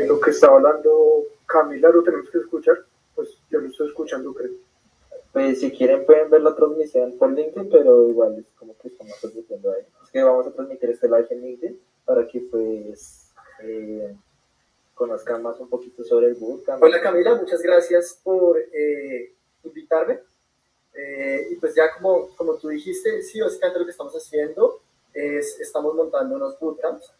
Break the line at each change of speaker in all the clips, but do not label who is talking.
Lo que estaba hablando Camila lo tenemos que escuchar, pues yo lo estoy escuchando, creo.
Pues si quieren pueden ver la transmisión por LinkedIn, pero igual es como que estamos transmitiendo ahí. Es que vamos a transmitir este live en LinkedIn para que pues conozcan más un poquito sobre el bootcamp.
Hola Camila, muchas gracias por invitarme. Y pues ya como tú dijiste, sí, básicamente lo que estamos haciendo es, estamos montando unos bootcamps.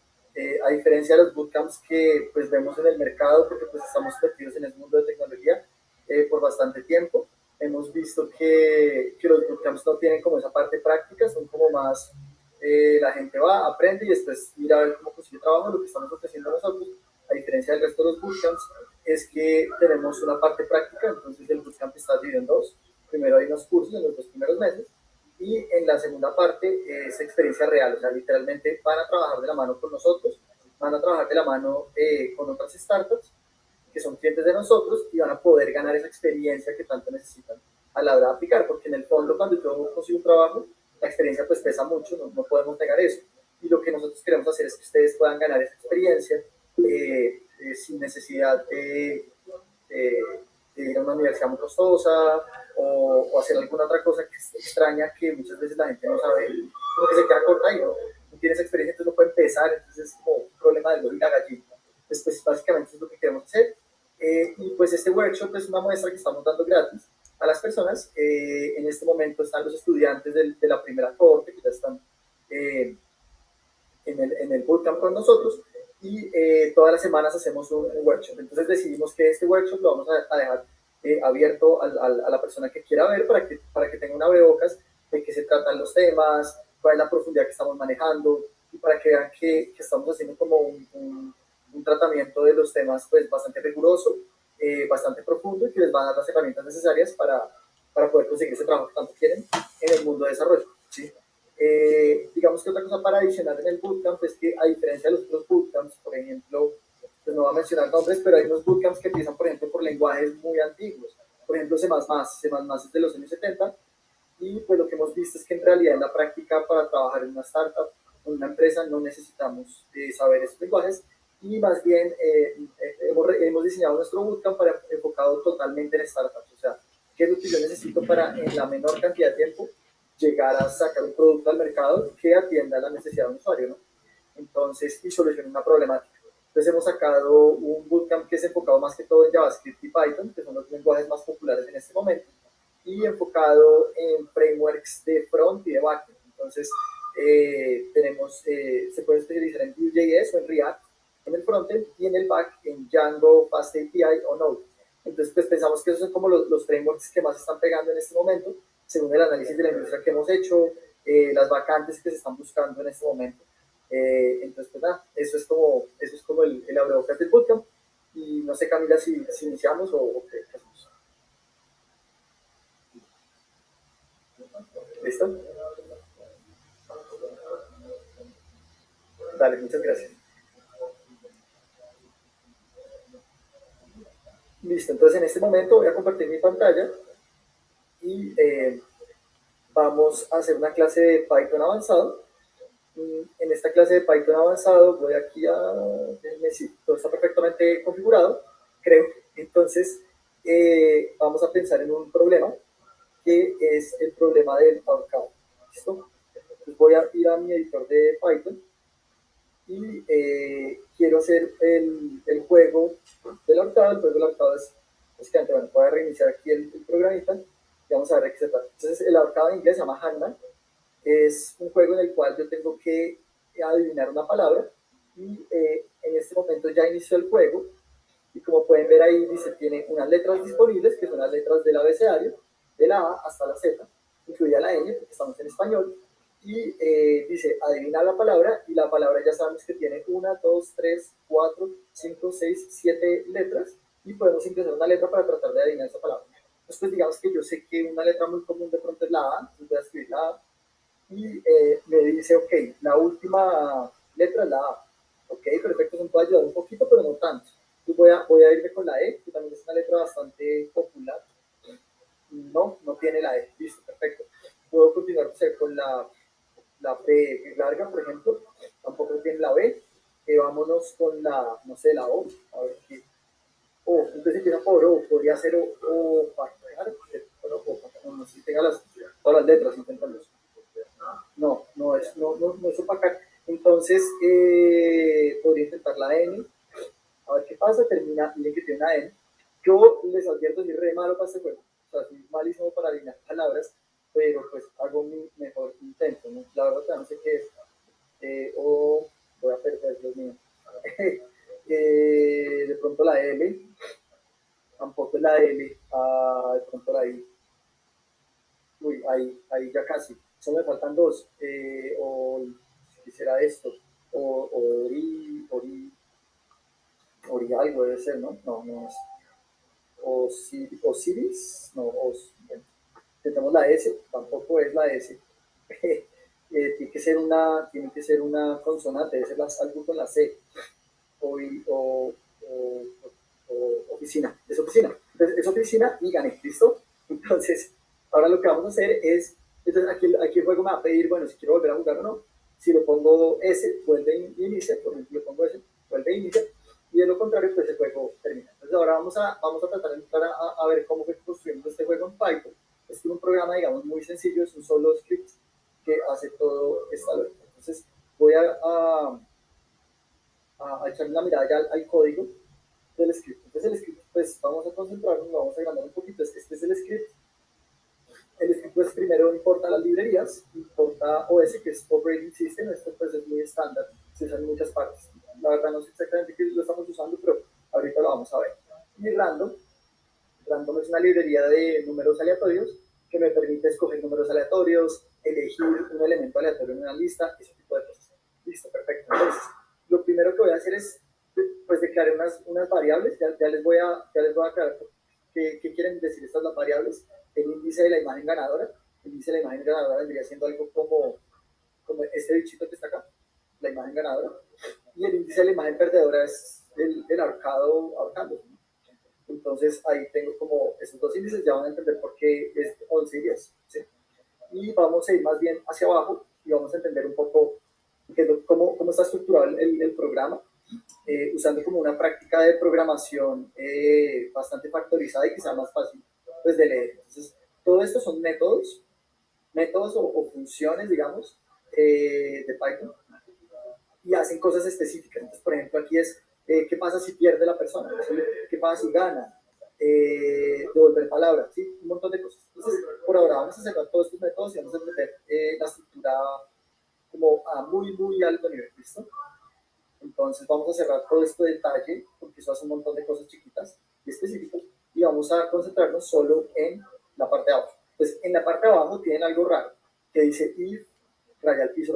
A diferencia de los bootcamps que pues vemos en el mercado, porque pues estamos metidos en el mundo de tecnología por bastante tiempo, hemos visto que los bootcamps no tienen como esa parte práctica, son como más, la gente va, aprende y después mira a ver cómo consigue trabajo. Lo que estamos ofreciendo nosotros, a diferencia del resto de los bootcamps, es que tenemos una parte práctica. Entonces el bootcamp está dividido en dos. Primero hay unos cursos en los 2 primeros meses y en la segunda parte es experiencia real, o sea, literalmente van a trabajar de la mano con nosotros, van a trabajar de la mano con otras startups que son clientes de nosotros y van a poder ganar esa experiencia que tanto necesitan a la hora de aplicar, porque en el fondo cuando yo consigo un trabajo, la experiencia pues pesa mucho, no podemos negar eso. Y lo que nosotros queremos hacer es que ustedes puedan ganar esa experiencia sin necesidad de ir a una universidad muy costosa o hacer alguna otra cosa que es extraña que muchas veces la gente no sabe, como que se queda corta y no tiene esa experiencia, entonces no puede empezar, entonces es como un problema del huevo y la gallina. Entonces, pues básicamente es lo que queremos hacer. Y pues este workshop es una muestra que estamos dando gratis a las personas. En este momento están los estudiantes de la primera cohorte que ya están en el bootcamp con nosotros y todas las semanas hacemos un workshop. Entonces decidimos que este workshop lo vamos a dejar abierto a la persona que quiera ver para que tenga una abrebocas de qué se tratan los temas, cuál es la profundidad que estamos manejando y para que vean que estamos haciendo como un tratamiento de los temas pues bastante riguroso, bastante profundo y que les va a dar las herramientas necesarias para poder conseguir ese trabajo que tanto quieren en el mundo de desarrollo, ¿sí? Digamos que otra cosa para adicionar en el bootcamp es que a diferencia de los otros bootcamps, por ejemplo, pues no voy a mencionar nombres, pero hay unos bootcamps que empiezan, por ejemplo, por lenguajes muy antiguos. Por ejemplo, C++, C++ es de los años 70 y pues lo que hemos visto es que en realidad en la práctica para trabajar en una startup o en una empresa no necesitamos saber esos lenguajes y más bien hemos diseñado nuestro bootcamp para enfocado totalmente en startups. O sea, ¿qué es lo que yo necesito para en la menor cantidad de tiempo llegar a sacar un producto al mercado que atienda la necesidad de un usuario, ¿no? Entonces, y solucione una problemática. Entonces hemos sacado un bootcamp que es enfocado más que todo en JavaScript y Python, que son los lenguajes más populares en este momento, y enfocado en frameworks de front y de backend. Entonces, se puede especializar en Vue.js o en React en el frontend y en el back en Django, FastAPI o Node. Entonces, pues pensamos que esos son como los frameworks que más están pegando en este momento, según el análisis de la industria que hemos hecho, las vacantes que se están buscando en este momento. Entonces, pues nada, eso es como el abrebocas del bootcamp. Y no sé, Camila, si iniciamos o qué hacemos. ¿Listo? Dale, muchas gracias. Listo, entonces en este momento voy a compartir mi pantalla y vamos a hacer una clase de Python avanzado. En esta clase de Python avanzado voy aquí a... todo está perfectamente configurado, creo. Entonces vamos a pensar en un problema que es el problema del ahorcado. ¿Listo? Entonces voy a ir a mi editor de Python y quiero hacer el juego del ahorcado. El juego del ahorcado es básicamente, bueno, voy a reiniciar aquí el programita. y vamos a ver de qué se trata. Entonces, el ahorcado en inglés se llama Hangman. Es un juego en el cual yo tengo que adivinar una palabra y en este momento ya inició el juego y como pueden ver ahí dice tiene unas letras disponibles que son las letras del abecedario de la A hasta la Z, incluida la N porque estamos en español y dice adivina la palabra y la palabra ya sabemos que tiene 1, 2, 3, 4, 5, 6, 7 letras y podemos ingresar una letra para tratar de adivinar esa palabra. Después digamos que yo sé que una letra muy común de pronto es la A, entonces voy a escribir la A y me dice, ok, la última letra es la A. Ok, perfecto, eso me puede ayudar un poquito, pero no tanto. Entonces voy a irme con la E, que también es una letra bastante popular. No, no tiene la E. Listo, perfecto. Puedo continuar con la B larga, por ejemplo. Tampoco tiene la B. Vámonos con la, no sé, la O. A ver qué. O, entonces empieza por O. Podría ser O para dejar, pero O, no sé si tenga todas las letras, intentarlos. No es opacar. Entonces, podría intentar la N, a ver qué pasa, termina, miren que tiene una N. Yo les advierto, soy re malo para este juego, o sea, soy malísimo para adivinar palabras, pero pues hago mi mejor intento, ¿no? La verdad no sé qué es, o voy a perder, Dios mío. De pronto la L, tampoco es la L, de pronto la I. Uy, ahí ya casi. Solo me faltan dos. O quisiera esto. O Ori algo debe ser, ¿no? No, no es. Osiris, no, bueno, intentamos la S, tampoco es la S. Tiene que ser una consonante, debe ser algo con la C. O, o, o, oficina, es oficina. Entonces, es oficina y gané, ¿listo? Entonces, ahora lo que vamos a hacer es, entonces aquí el juego me va a pedir, bueno, si quiero volver a jugar o no. Si le pongo S, vuelve y inicia, por ejemplo, le pongo S, vuelve e inicia, y de lo contrario, pues el juego termina. Entonces ahora vamos a tratar de entrar a ver cómo construimos este juego en Python. Es un programa, digamos, muy sencillo, es un solo script que hace todo esta lógica. Entonces voy a echar una mirada ya al código del script. Entonces el script, pues vamos a concentrarnos, vamos a agrandar un poquito. Este es el script. El script pues primero importa las librerías, importa OS, que es Operating System, esto pues es muy estándar, se usa en muchas partes. La verdad no sé exactamente qué lo estamos usando, pero ahorita lo vamos a ver. Y random es una librería de números aleatorios que me permite escoger números aleatorios, elegir un elemento aleatorio en una lista, ese tipo de cosas. Listo, perfecto. Entonces, lo primero que voy a hacer es pues declarar unas variables, ya les voy a aclarar qué quieren decir estas las variables. El índice de la imagen ganadora, el índice de la imagen ganadora vendría siendo algo como este bichito que está acá, la imagen ganadora, y el índice de la imagen perdedora es el ahorcando. Entonces ahí tengo como esos dos índices, ya van a entender por qué es 11 y 10. ¿Sí? Y vamos a ir más bien hacia abajo y vamos a entender un poco cómo está estructurado el programa, usando como una práctica de programación bastante factorizada y que sea más fácil pues, de leer. Entonces, todo esto son métodos o funciones, digamos, de Python y hacen cosas específicas. Entonces, por ejemplo, aquí es qué pasa si pierde la persona, ¿sí? Qué pasa si gana, devolver palabras, ¿sí? Un montón de cosas. Entonces, por ahora vamos a cerrar todos estos métodos y vamos a meter la estructura como a muy, muy alto nivel, ¿listo? Entonces vamos a cerrar todo este detalle, porque eso hace un montón de cosas chiquitas y específicas, y vamos a concentrarnos solo en la parte de abajo. Pues en la parte de abajo tienen algo raro, que dice if, raya al piso,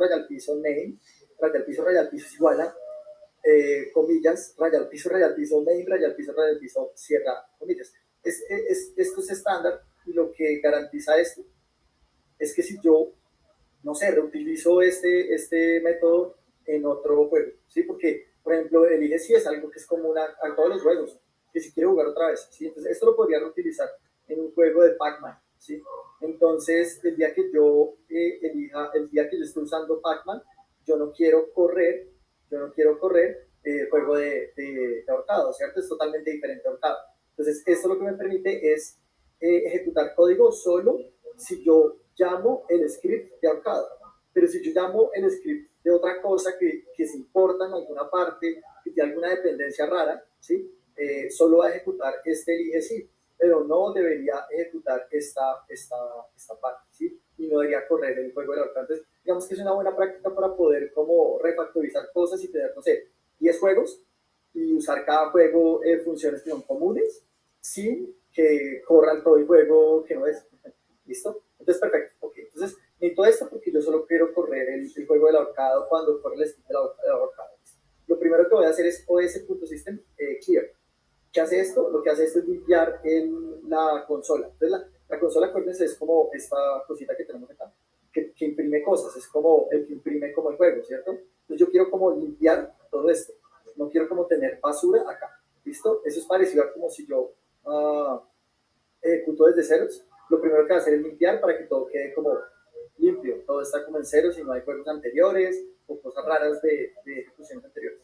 name, raya al piso es igual a, comillas, raya al piso, name, raya al piso, cierra, comillas. Esto es estándar, y lo que garantiza esto es que si yo, no sé, reutilizo este método en otro juego, ¿sí? Porque, por ejemplo, elige si es algo que es común a todos los juegos, que si quiere jugar otra vez, ¿sí? Entonces, esto lo podría reutilizar en un juego de Pac-Man, ¿sí? Entonces, el día que yo el día que yo esté usando Pac-Man, yo no quiero correr juego de ahorcado, ¿cierto? Es totalmente diferente a ahorcado. Entonces, esto lo que me permite es ejecutar código solo si yo llamo el script de ahorcado. Pero si yo llamo el script de otra cosa que se importa en alguna parte, que tiene alguna dependencia rara, ¿sí? Solo va a ejecutar este elige sí. pero no debería ejecutar esta parte, ¿sí? Y no debería correr el juego del ahorcado. Entonces, digamos que es una buena práctica para poder como refactorizar cosas y tener, no sé, 10 juegos y usar cada juego funciones que son comunes sin que corran todo el juego que no es. ¿Listo? Entonces, perfecto. Ok, entonces necesito esto porque yo solo quiero correr el juego del ahorcado cuando corre el script del ahorcado. Lo primero que voy a hacer es os.system clear. ¿Qué hace esto? Lo que hace esto es limpiar la consola. Entonces, la consola, acuérdense, es como esta cosita que tenemos acá, que imprime cosas, es como el que imprime como el juego, ¿cierto? Entonces, yo quiero como limpiar todo esto. No quiero como tener basura acá. ¿Listo? Eso es parecido a como si yo ejecuto desde ceros. Lo primero que va a hacer es limpiar para que todo quede como limpio. Todo está como en ceros y no hay juegos anteriores o cosas raras de ejecuciones anteriores.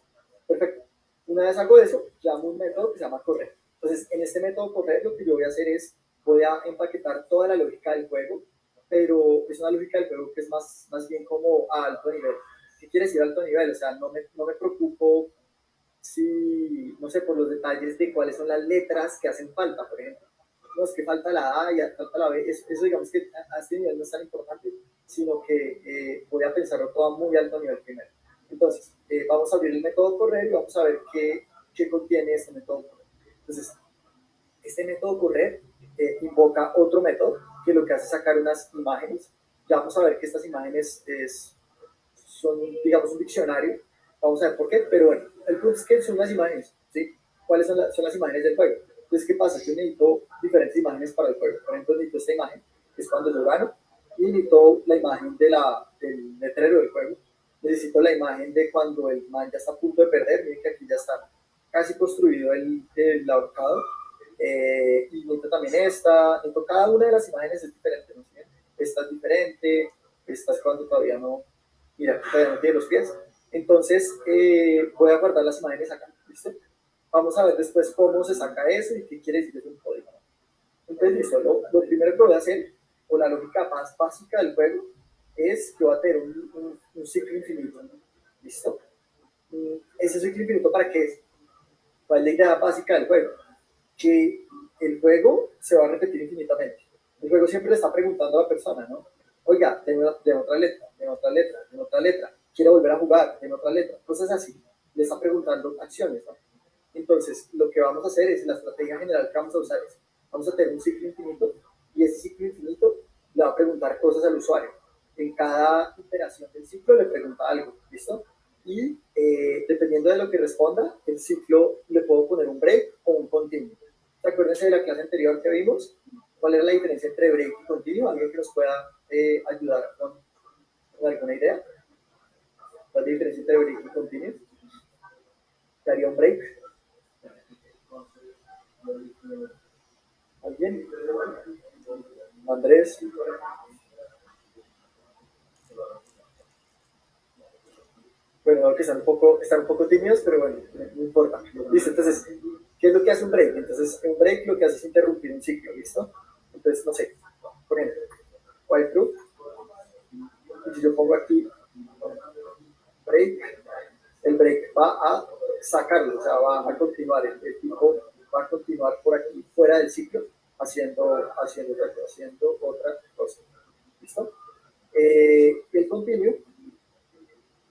Perfecto. Una vez hago eso, llamo un método que se llama correr. Entonces, en este método correr, lo que yo voy a hacer es, voy a empaquetar toda la lógica del juego, pero es una lógica del juego que es más bien como a alto nivel. ¿Qué quiere decir alto nivel? O sea, no me preocupo si, no sé, por los detalles de cuáles son las letras que hacen falta, por ejemplo. No, es que falta la A y falta la B. Eso digamos que a este nivel no es tan importante, sino que voy a pensarlo todo a muy alto nivel primero. Entonces, vamos a abrir el método correr y vamos a ver qué contiene este método correr. Entonces, este método correr invoca otro método que lo que hace es sacar unas imágenes. Ya vamos a ver que estas imágenes son, digamos, un diccionario. Vamos a ver por qué, pero bueno, el punto es que son unas imágenes, ¿sí? ¿Cuáles son las imágenes del juego? Entonces, ¿qué pasa? Yo necesito diferentes imágenes para el juego. Por ejemplo, necesito esta imagen, que es cuando yo gano, y necesito la imagen del letrero del juego. Necesito la imagen de cuando el man ya está a punto de perder. Miren que aquí ya está casi construido el ahorcado. Y necesito también necesito cada una de las imágenes es diferente, ¿no? Esta es diferente, esta es cuando todavía no, mira, todavía no tiene los pies. Entonces, voy a guardar las imágenes acá, ¿listo? Vamos a ver después cómo se saca eso y qué quiere decir eso en código. Entonces, listo, lo primero que voy a hacer, o la lógica más básica del juego, es que voy a tener un ciclo infinito, ¿listo? ¿Ese ciclo infinito para qué es? ¿Cuál es la idea básica del juego? Que el juego se va a repetir infinitamente. El juego siempre le está preguntando a la persona, ¿no? Oiga, de otra letra, de otra letra, de otra letra, quiero volver a jugar, de otra letra, cosas así. Le está preguntando acciones, ¿no? Entonces, lo que vamos a hacer es, la estrategia general que vamos a usar es, vamos a tener un ciclo infinito y ese ciclo infinito le va a preguntar cosas al usuario. En cada iteración del ciclo le pregunta algo, ¿listo? Y dependiendo de lo que responda, el ciclo le puedo poner un break o un continuo. Acuérdense de la clase anterior que vimos, cuál era la diferencia entre break y continuo. ¿Alguien que nos pueda ayudar con alguna idea? ¿Cuál es la diferencia entre break y continuo? ¿Qué haría un break? ¿Alguien? Andrés. Bueno, que están un poco tímidos, pero bueno, no importa. Listo, entonces, ¿qué es lo que hace un break? Entonces, un break lo que hace es interrumpir un ciclo, ¿listo? Entonces, no sé, por ejemplo, while true, y si yo pongo aquí break, el break va a sacarlo, o sea, va a continuar, el tipo va a continuar por aquí, fuera del ciclo, haciendo otra cosa, ¿listo? El continuo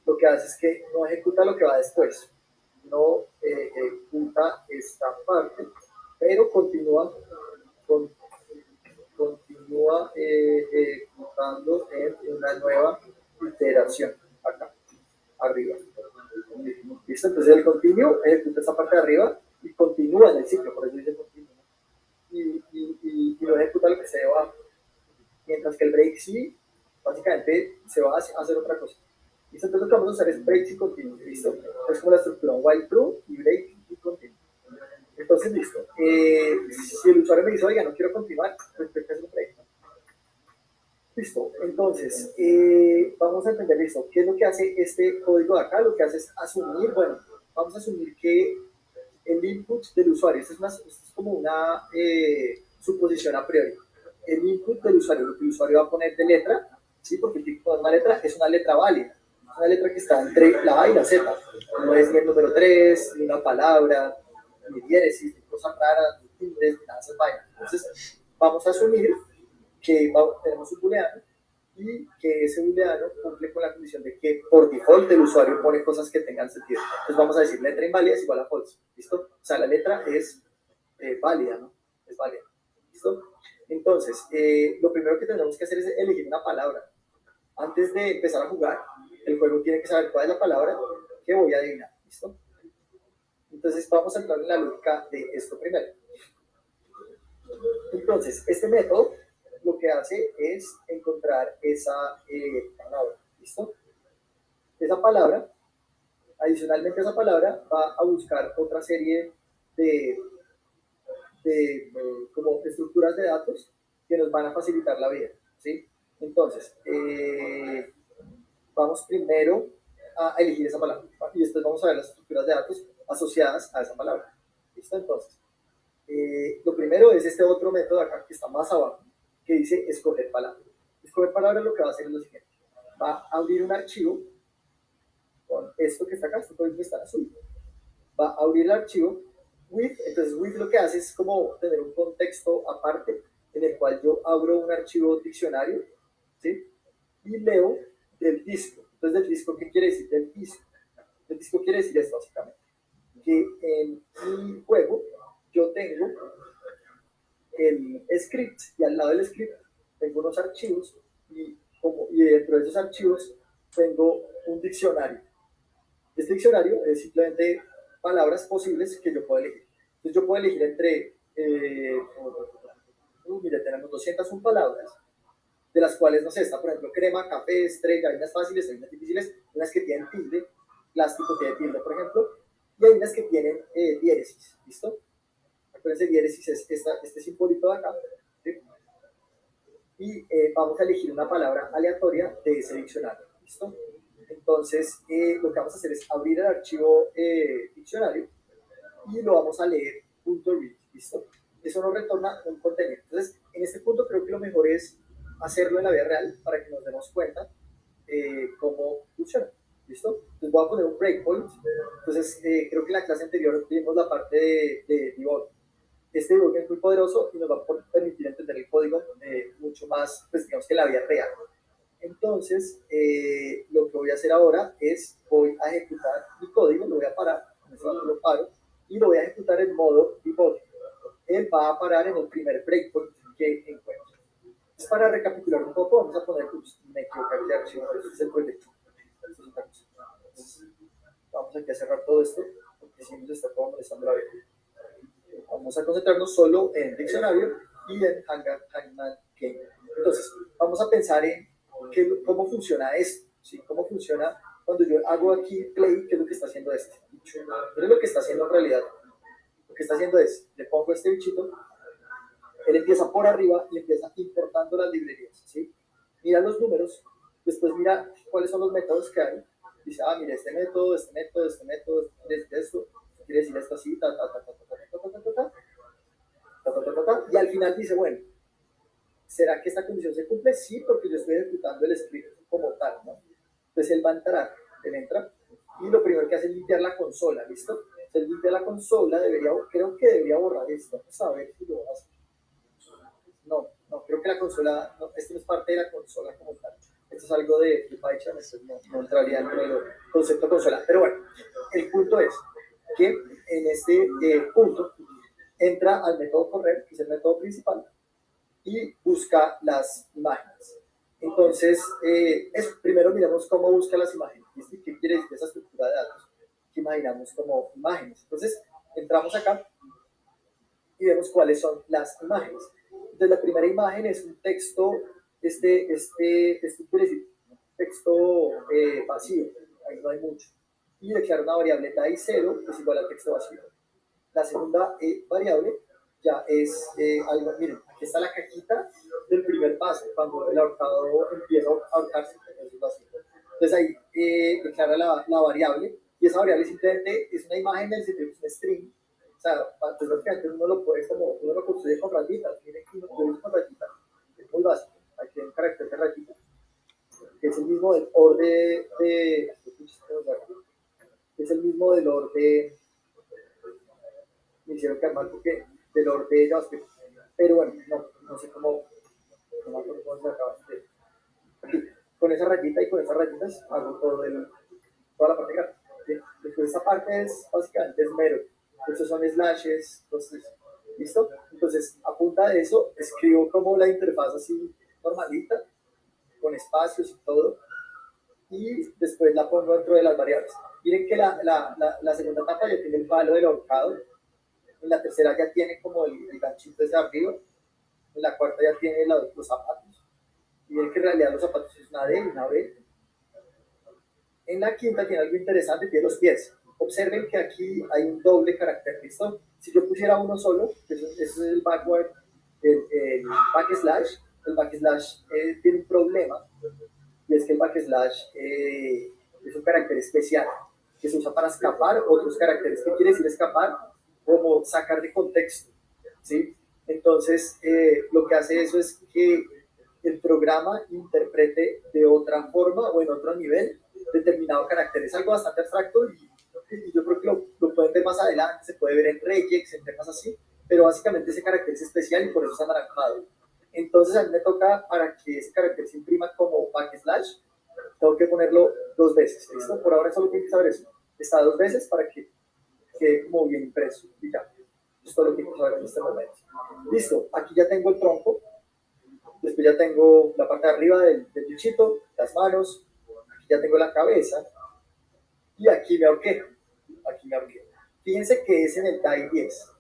lo que hace es que no ejecuta lo que va después, no ejecuta esta parte, pero continúa ejecutando en una nueva iteración acá, arriba. ¿Listo? Entonces el continuo ejecuta esta parte de arriba y continúa en el ciclo, por eso dice continuo. Y no ejecuta lo que se debajo. Mientras que el break sí, básicamente se va a hacer otra cosa. ¿Listo? Entonces lo que vamos a usar es break y continuo. ¿Listo? Es como la estructura while true y break y continuo. Entonces, listo. Si el usuario me dice, oiga, no quiero continuar, pues tengo que hacer un break. Listo. Entonces, vamos a entender listo. ¿Qué es lo que hace este código de acá? Lo que hace es asumir, bueno, vamos a asumir que el input del usuario, esto es como una suposición a priori. El input del usuario, lo que el usuario va a poner de letra, ¿sí? Porque el tipo de una letra es una letra válida. Es una letra que está entre la A y la Z. No es ni el número 3, ni una palabra, ni diéresis, ni cosas raras, ni tildes, nada de esas vainas. Entonces, vamos a asumir que tenemos un booleano y que ese booleano cumple con la condición de que por default el usuario pone cosas que tengan sentido. Entonces vamos a decir letra inválida es igual a false, ¿listo? O sea, la letra es válida, ¿no? Es válida, ¿listo? Entonces, lo primero que tenemos que hacer es elegir una palabra. Antes de empezar a jugar, el juego tiene que saber cuál es la palabra que voy a adivinar, ¿listo? Entonces vamos a entrar en la lógica de esto primero. Entonces, este método lo que hace es encontrar esa palabra, ¿listo? Esa palabra, adicionalmente a esa palabra, va a buscar otra serie de, como estructuras de datos que nos van a facilitar la vida, ¿sí? Entonces, vamos primero a elegir esa palabra y después vamos a ver las estructuras de datos asociadas a esa palabra, ¿listo? Entonces, lo primero es este otro método acá que está más abajo, que dice escoger palabra. Escoger palabra lo que va a hacer es lo siguiente. Va a abrir un archivo con esto que está acá, esto puede estar azul. Va a abrir el archivo with, entonces with lo que hace es como tener un contexto aparte en el cual yo abro un archivo diccionario, ¿sí? Y leo del disco. Entonces, del disco, ¿qué quiere decir? Del disco. El disco quiere decir esto, básicamente. Que en mi juego yo tengo el script y al lado del script tengo unos archivos y dentro de esos archivos tengo un diccionario. Este diccionario es simplemente palabras posibles que yo puedo elegir. Entonces yo puedo elegir entre, mire, tenemos 201 palabras, de las cuales, no sé, está por ejemplo crema, café, estrella, hay unas fáciles, hay unas difíciles, unas que tienen tilde, plástico tiene tilde, por ejemplo, y hay unas que tienen diéresis, ¿listo? Acuérdense, diéresis es este simbolito de acá, ¿sí? Y vamos a elegir una palabra aleatoria de ese diccionario, ¿listo? Entonces, lo que vamos a hacer es abrir el archivo diccionario y lo vamos a leer .read, ¿listo? Eso nos retorna un contenido. Entonces, en este punto creo que lo mejor es hacerlo en la vida real para que nos demos cuenta cómo funciona, ¿listo? Entonces voy a poner un breakpoint. Entonces, creo que en la clase anterior vimos la parte de debug. Este debug es muy poderoso y nos va a permitir entender el código mucho más, pues digamos que en la vida real. Entonces, lo que voy a hacer ahora es, voy a ejecutar mi código, lo voy a parar, lo paro, y lo voy a ejecutar en modo debug. Él va a parar en el primer breakpoint que encuentre. Es para recapitular un poco, vamos a poner, me equivoqué de archivo, este es el proyecto. Vamos aquí a cerrar todo esto, porque si nos está todo molestando la vida. Vamos a concentrarnos solo en diccionario y en Hangman Game. Entonces, vamos a pensar en cómo funciona esto, ¿sí? Cómo funciona cuando yo hago aquí play, qué es lo que está haciendo este. Pero lo que está haciendo en realidad, lo que está haciendo es, le pongo este bichito, él empieza por arriba y empieza importando las librerías, ¿sí? Mira los números, después mira cuáles son los métodos que hay. Dice, mira, este método, esto, quiere decir esto así, y al final dice, bueno, ¿será que esta condición se cumple? Sí, porque yo estoy ejecutando el script como tal, ¿no? Entonces él va a entrar, él entra, y lo primero que hace es limpiar la consola, ¿listo? Él limpia la consola, creo que debería borrar esto, vamos a ver si lo hace. No, creo que la consola, no, esto no es parte de la consola como tal. Esto es algo de PyCharm, esto no entraría dentro del concepto consola. Pero bueno, el punto es que en este punto entra al método correr, que es el método principal, y busca las imágenes. Entonces, primero miramos cómo busca las imágenes. ¿Qué quiere decir esa estructura de datos? Que imaginamos como imágenes. Entonces, entramos acá y vemos cuáles son las imágenes. Entonces, la primera imagen es un texto, este quiere decir texto vacío, ahí no hay mucho. Y declara una variable DAI 0 que es igual al texto vacío. La segunda variable ya es algo, miren, aquí está la cajita del primer paso, cuando el ahorcado empieza a ahorcarse, entonces ahí declara la variable, y esa variable simplemente es una imagen del sentido que es un string. O sea, pues básicamente uno lo puede uno lo construye con rayitas. Miren que uno lo hizo con rayitas, es muy básico. Aquí hay un carácter de rayita, que es el mismo del orden es el mismo del orden. Me hicieron que porque de Lord de JavaScript. Pero bueno, no sé cómo, no me acuerdo cómo se acaba. Aquí, con esa rayita y con esas rayitas hago toda la parte gráfica. Después esta parte es básicamente es mero. Estos son slashes, entonces, ¿listo? Entonces, a punta de eso, escribo como la interfaz así normalita, con espacios y todo, y después la pongo dentro de las variables. Miren que la segunda etapa ya tiene el palo del ahorcado, en la tercera ya tiene como el ganchito ese arriba, en la cuarta ya tiene los zapatos, y miren que en realidad los zapatos es una D y una B. En la quinta tiene algo interesante, tiene los pies. Observen que aquí hay un doble carácter, ¿listo? Si yo pusiera uno solo, eso es el backward, el backslash, el backslash tiene un problema, y es que el backslash es un carácter especial que se usa para escapar otros caracteres. ¿Qué quiere decir escapar? Como sacar de contexto, ¿sí? Entonces, lo que hace eso es que el programa interprete de otra forma o en otro nivel determinado carácter. Es algo bastante abstracto y yo creo que lo pueden ver más adelante, se puede ver en regex, en temas así, pero básicamente ese carácter es especial y por eso es anaranjado. Entonces a mí me toca, para que ese carácter se imprima como backslash, tengo que ponerlo 2 veces. ¿Listo? Por ahora solo tienes que saber eso. Está 2 veces para que quede como bien impreso y ya. Esto es todo lo que tienes que saber en este momento. Listo, aquí ya tengo el tronco, después ya tengo la parte de arriba del bichito, las manos, aquí ya tengo la cabeza y aquí me ahorqué. Aquí me ahorqué. Fíjense que es en el DAI 10.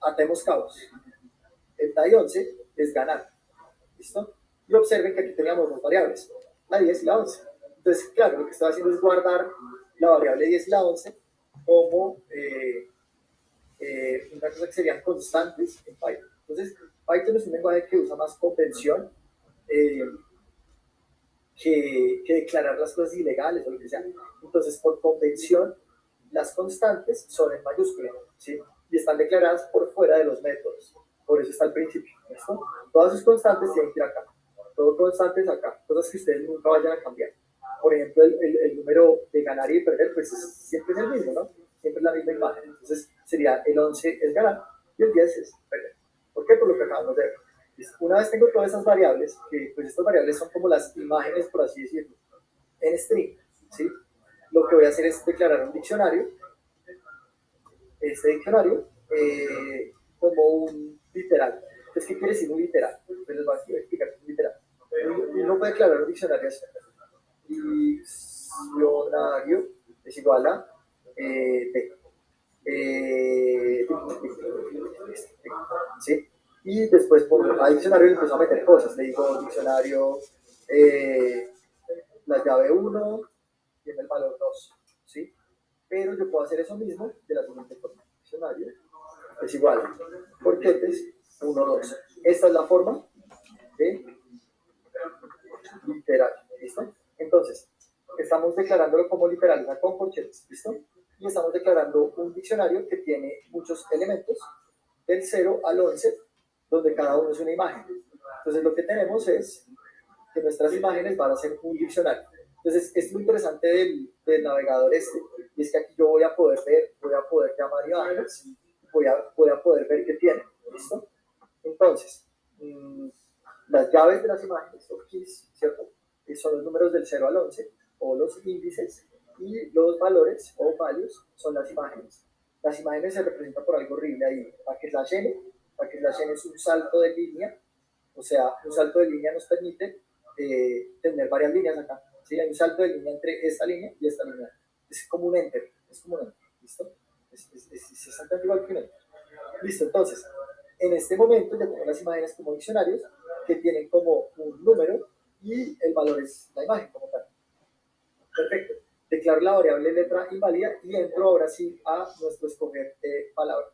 Atemos cabos. El DAI 11 es ganar. ¿Listo? Y observen que aquí teníamos 2 variables, la 10 y la 11. Entonces, claro, lo que estoy haciendo es guardar la variable 10 y la 11 como una cosa que serían constantes en Python. Entonces, Python es un lenguaje que usa más convención eh, que declarar las cosas ilegales o lo que sea. Entonces, por convención, las constantes son en mayúscula, ¿sí? Y están declaradas por fuera de los métodos. Por eso está el principio. ¿Listo? Todas sus constantes tienen que ir acá. Todo constantes acá. Cosas que ustedes nunca vayan a cambiar. Por ejemplo, el número de ganar y perder, pues siempre es el mismo, ¿no? Siempre es la misma imagen. Entonces, sería el 11 es ganar y el 10 es perder. ¿Por qué? Por lo que acabamos de ver. Una vez tengo todas esas variables, que pues estas variables son como las imágenes, por así decirlo, en string, ¿sí? Lo que voy a hacer es declarar un diccionario, este diccionario, como un literal. Entonces, ¿qué quiere decir un literal? Pues les voy a explicar qué es un literal. Uno puede declarar un diccionario así. Diccionario es igual a T. ¿Sí? Y después por a diccionario le empiezo a meter cosas. Le digo diccionario, la llave 1 tiene el valor 2. ¿Sí? Pero yo puedo hacer eso mismo de la siguiente forma. Diccionario es igual a corchetes 1, 2. Esta es la forma de literal. ¿Listo? Entonces, estamos declarándolo como literal, con corchetes. ¿Listo? Y estamos declarando un diccionario que tiene muchos elementos del 0 al 11, donde cada uno es una imagen. Entonces lo que tenemos es que nuestras imágenes van a ser un diccionario. Entonces es muy interesante del navegador este, y es que aquí yo voy a poder ver, voy a poder llamar imágenes, voy a poder ver qué tienen. ¿Listo? Entonces, las llaves de las imágenes, o keys, ¿cierto? Son los números del 0 al 11, o los índices, y los valores o values son las imágenes. Las imágenes se representan por algo horrible ahí. Backslash n es un salto de línea, o sea, un salto de línea nos permite tener varias líneas acá. ¿Sí? Hay un salto de línea entre esta línea y esta línea. Es como un enter, ¿listo? Es exactamente igual que un enter. Listo, entonces, en este momento ya tengo las imágenes como diccionarios que tienen como un número y el valor es la imagen como tal. Perfecto. Declaro la variable letra inválida y entro ahora sí a nuestro escoger palabra.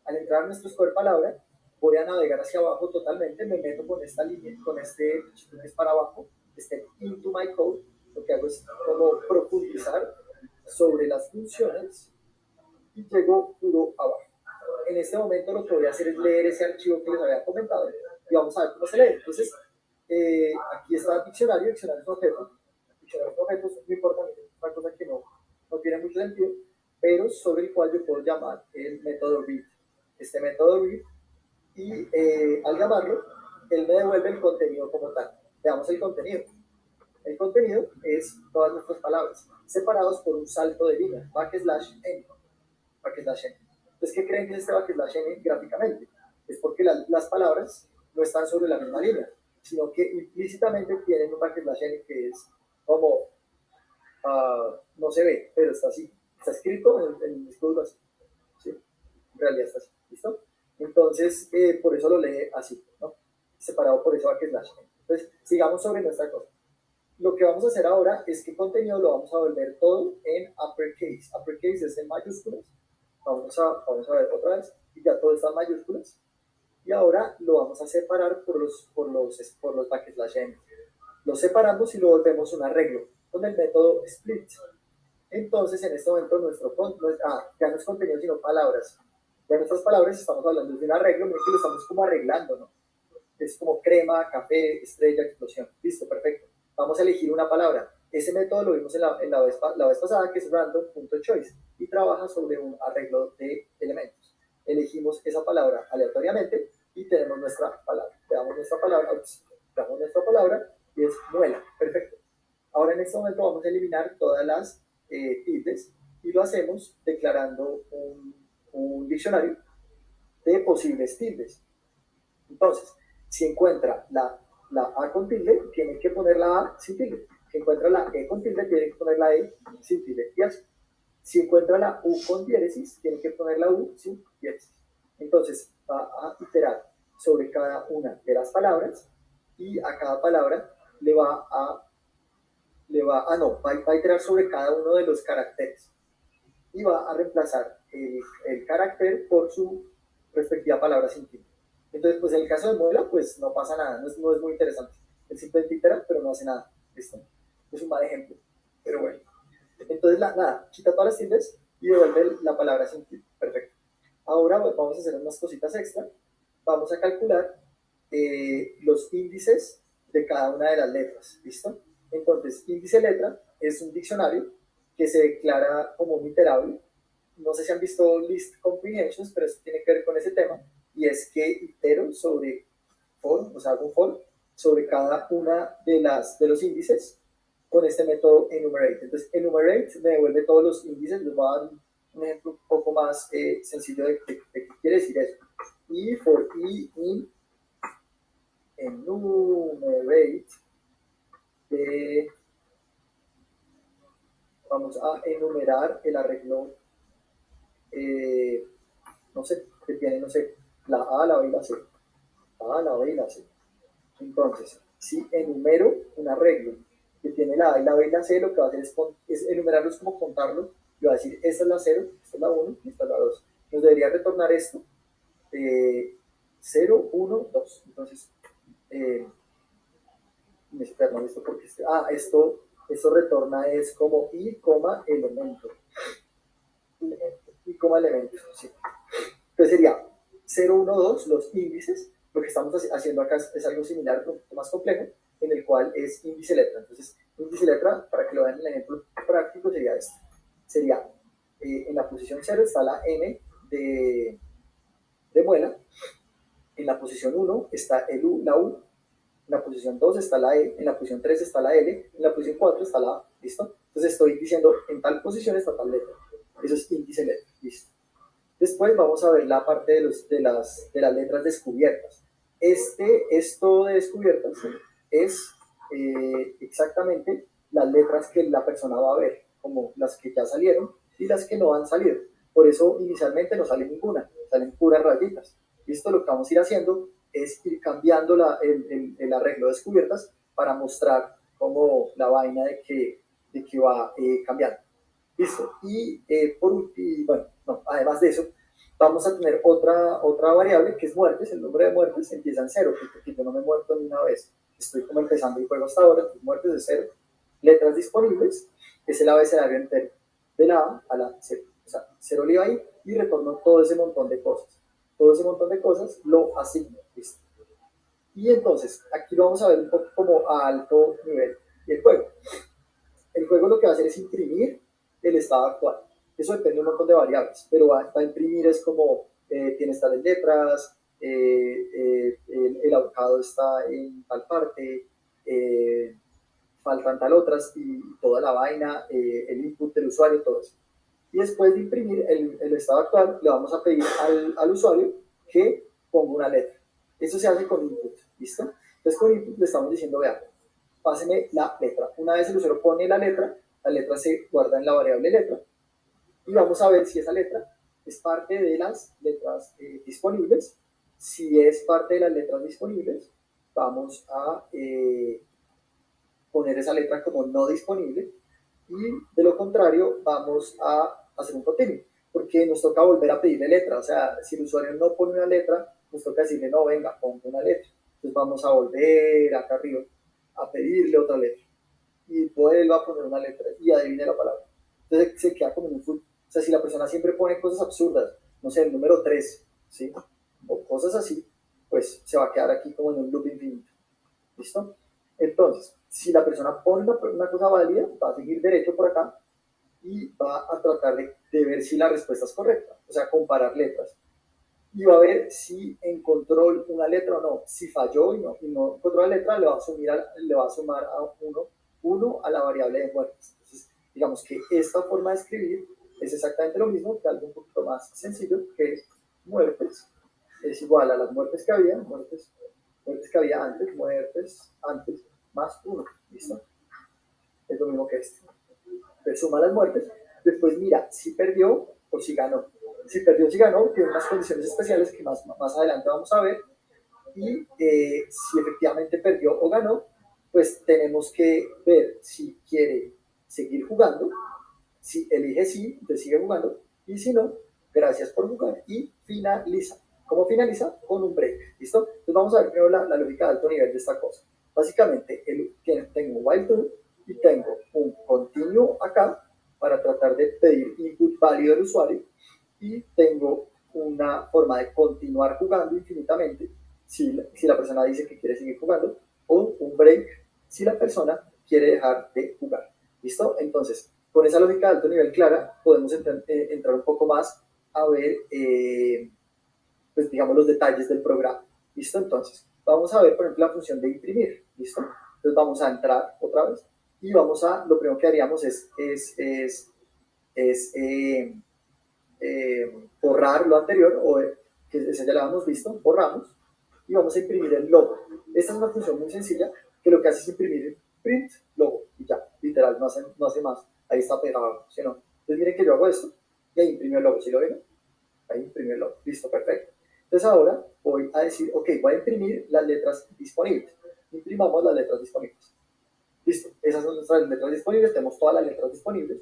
Al entrar a nuestro escoger palabra, voy a navegar hacia abajo totalmente, me meto con esta línea, con este que es para abajo, este into my code. Lo que hago es como profundizar sobre las funciones y llego puro abajo. En este momento lo que voy a hacer es leer ese archivo que les había comentado y vamos a ver cómo se lee. Entonces, aquí está diccionario es objeto. Diccionario de objetos no importa, es una cosa que no tiene mucho sentido. pero sobre el cual yo puedo llamar el método read. Este método read, y al llamarlo, él me devuelve el contenido como tal. Veamos el contenido. El contenido es todas nuestras palabras, separados por un salto de línea, backslash n. Backslash n. Entonces, ¿qué creen que es este backslash n gráficamente? Es porque las palabras no están sobre la misma línea, sino que implícitamente tienen un backslash n que es como, no se ve, pero está así. Está escrito en el disco así. ¿Sí? En realidad está así. ¿Listo? Entonces, por eso lo lee así, ¿no? Separado por ese backslash n. Entonces, sigamos sobre nuestra cosa. Lo que vamos a hacer ahora es que contenido lo vamos a volver todo en uppercase. Uppercase es en mayúsculas. Vamos a ver otra vez. Y ya todo está en mayúsculas. Y ahora lo vamos a separar por los backslash n. Lo separamos y lo volvemos un arreglo con el método split. Entonces, en este momento, ya no es contenido, sino palabras. Ya nuestras palabras estamos hablando de un arreglo, miren que lo estamos como arreglando, ¿no? Es como crema, café, estrella, explosión. Listo, perfecto. Vamos a elegir una palabra. Ese método lo vimos la vez pasada, que es random.choice, y trabaja sobre un arreglo de elementos. Elegimos esa palabra aleatoriamente y tenemos nuestra palabra. Veamos nuestra palabra y es muela. Perfecto. Ahora en este momento vamos a eliminar todas las tildes y lo hacemos declarando un diccionario de posibles tildes. Entonces, si encuentra la A con tilde, tiene que poner la A sin tilde. Si encuentra la E con tilde, tiene que poner la E sin tilde. Y así. Si encuentra la U con diéresis, tiene que poner la U sin diéresis. Entonces, va a iterar sobre cada una de las palabras y a cada palabra va a iterar sobre cada uno de los caracteres y va a reemplazar el carácter por su respectiva palabra sin tilde. Entonces, pues en el caso de Muela, pues no pasa nada, no es muy interesante. Él simplemente itera, pero no hace nada. Listo. Es un mal ejemplo, pero bueno. Entonces, nada, quita todas las tildes y devuelve la palabra sin tilde. Perfecto. Ahora pues, vamos a hacer unas cositas extra. Vamos a calcular los índices de cada una de las letras. ¿Listo? Entonces, índice letra es un diccionario que se declara como iterable. No sé si han visto list comprehensions, pero eso tiene que ver con ese tema. Y es que itero sobre for, o sea, hago un for sobre cada una de los índices con este método enumerate. Entonces, enumerate me devuelve todos los índices. Les voy a dar un ejemplo un poco más sencillo de qué quiere decir eso. Y for i in enumerate, vamos a enumerar el arreglo, no sé, que tiene, no sé, la A, la B y la C. La A, la B y la C. Entonces, si enumero un arreglo que tiene la A y la B y la C, lo que va a hacer es enumerarlos como contarlos. Y va a decir, esta es la 0, esta es la 1 y esta es la 2. Nos debería retornar esto, 0, 1, 2. Entonces, perdón, esto porque esto retorna es como i, elemento. I, elemento, sí. Entonces sería 0, 1, 2, los índices. Lo que estamos haciendo acá es algo similar, un poquito más complejo, en el cual es índice letra. Entonces, índice letra, para que lo vean en el ejemplo práctico, sería esto. Sería, en la posición 0 está la M de muela, en la posición 1 está la U, en la posición 2 está la E, en la posición 3 está la L, en la posición 4 está la A. ¿Listo? Entonces estoy diciendo, en tal posición está tal letra. Eso es índice letra. ¿Listo? Después vamos a ver la parte de las letras descubiertas. Esto de descubiertas es exactamente las letras que la persona va a ver, como las que ya salieron y las que no han salido. Por eso inicialmente no sale ninguna, salen puras rayitas. ¿Listo? Lo que vamos a ir haciendo es ir cambiando el arreglo de descubiertas para mostrar como la vaina de que va cambiando. Listo. Y por último, bueno, no, además de eso, vamos a tener otra variable que es muertes. El número de muertes empieza en 0, porque yo no me he muerto ni una vez. Estoy como empezando el juego hasta ahora, entonces muertes de 0. Letras disponibles, es el abecedario entero, de la A a la 0. O sea, 0 le iba ahí y retorno todo ese montón de cosas. Todo ese montón de cosas lo asigno. ¿Listo? Y entonces, aquí lo vamos a ver un poco como a alto nivel. Y el juego lo que va a hacer es imprimir el estado actual. Eso depende de un montón de variables, pero va a imprimir es como tienes tales letras, el ahorcado está en tal parte, faltan tal otras y toda la vaina, el input del usuario, todo eso. Y después de imprimir el estado actual, le vamos a pedir al usuario que ponga una letra. Eso se hace con input, ¿listo? Entonces con input le estamos diciendo, vea, páseme la letra. Una vez el usuario pone la letra se guarda en la variable letra y vamos a ver si esa letra es parte de las letras disponibles. Si es parte de las letras disponibles, vamos a poner esa letra como no disponible y de lo contrario vamos a hacer un continuo porque nos toca volver a pedirle letra. O sea, si el usuario no pone una letra, nos toca decirle, no, venga, ponte una letra. Entonces vamos a volver acá arriba a pedirle otra letra y vuelve a poner una letra y adivine la palabra. Entonces se queda como en un full. O sea, si la persona siempre pone cosas absurdas, no sé, el número 3, ¿sí? O cosas así, pues se va a quedar aquí como en un loop infinito. ¿Listo? Entonces, si la persona pone una cosa válida, va a seguir derecho por acá y va a tratar de ver si la respuesta es correcta. O sea, comparar letras. Y va a ver si encontró una letra o no. Si falló y no encontró la letra, le va a sumar a uno a la variable de muertes. Entonces, digamos que esta forma de escribir es exactamente lo mismo que algo un poquito más sencillo, que es muertes es igual a las muertes que había, muertes que había antes, muertes antes, más 1. ¿Listo? Es lo mismo que esto. Entonces suma las muertes, después mira si perdió o si ganó. Si perdió o si ganó, tiene unas condiciones especiales que más adelante vamos a ver. Y si efectivamente perdió o ganó, pues tenemos que ver si quiere seguir jugando. Si elige sí, entonces sigue jugando. Y si no, gracias por jugar. Y finaliza. ¿Cómo finaliza? Con un break. ¿Listo? Entonces vamos a ver primero la lógica de alto nivel de esta cosa. Básicamente, tengo un while do y tengo un continuo acá para tratar de pedir input válido del usuario y tengo una forma de continuar jugando infinitamente si la persona dice que quiere seguir jugando o un break si la persona quiere dejar de jugar. ¿Listo? Entonces, con esa lógica de alto nivel clara, podemos entrar un poco más a ver, pues digamos, los detalles del programa. ¿Listo? Entonces, vamos a ver, por ejemplo, la función de imprimir. ¿Listo? Entonces vamos a entrar otra vez y lo primero que haríamos es borrar lo anterior, que ese ya lo habíamos visto, borramos y vamos a imprimir el logo. Esta es una función muy sencilla que lo que hace es imprimir print logo y ya, literal, no hace más. Ahí está pegado, ¿sí o no? Entonces miren que yo hago esto y ahí imprimió el logo, ¿sí lo ven? Ahí imprimió el logo, listo, perfecto. Entonces ahora voy a decir, ok, voy a imprimir las letras disponibles. Imprimamos las letras disponibles. Listo, esas son nuestras letras disponibles, tenemos todas las letras disponibles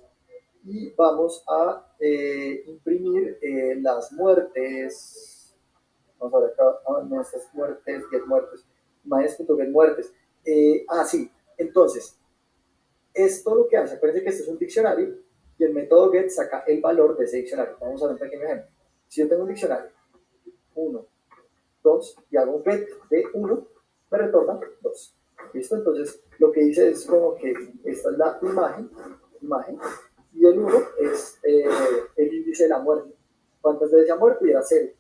y vamos a imprimir las muertes. Vamos a ver acá, nuestras muertes, get muertes, maes.get muertes. Sí, entonces, esto lo que hace, acuérdense que este es un diccionario y el método get saca el valor de ese diccionario. Vamos a ver un pequeño ejemplo. Si yo tengo un diccionario, 1, 2, y hago get de 1, me retorna 2. ¿Listo? Entonces, lo que dice es como que esta es la imagen, y el 1 es el índice de la muerte. ¿Cuántas veces ha muerto? Y era 0,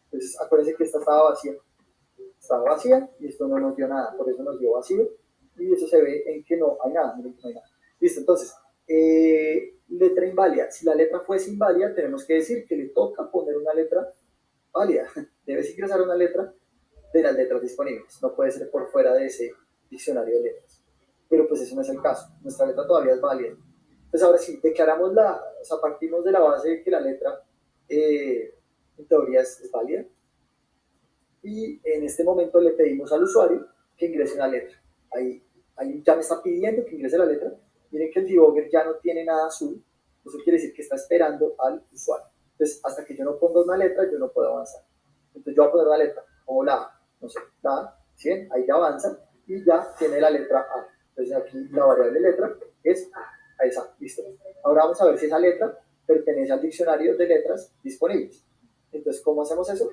Entonces, acuérdense que esta estaba vacía y esto no nos dio nada, por eso nos dio vacío y eso se ve en que no hay nada, miren que no hay nada. Listo, entonces, letra inválida. Si la letra fuese inválida, tenemos que decir que le toca poner una letra válida. Debes ingresar una letra de las letras disponibles, no puede ser por fuera de ese diccionario de letras. Pero pues eso no es el caso, nuestra letra todavía es válida. Entonces ahora sí, o sea, partimos de la base de que la letra en teoría es válida y en este momento le pedimos al usuario que ingrese una letra. Ahí ya me está pidiendo que ingrese la letra. Miren que el debugger ya no tiene nada azul, eso quiere decir que está esperando al usuario. Entonces, hasta que yo no ponga una letra, yo no puedo avanzar. Entonces yo voy a poner una letra, como la A, no sé, la A, ¿sí ven? Ahí ya avanza y ya tiene la letra A. Entonces aquí la variable letra es A, ahí está, listo. Ahora vamos a ver si esa letra pertenece al diccionario de letras disponibles. Entonces, ¿cómo hacemos eso?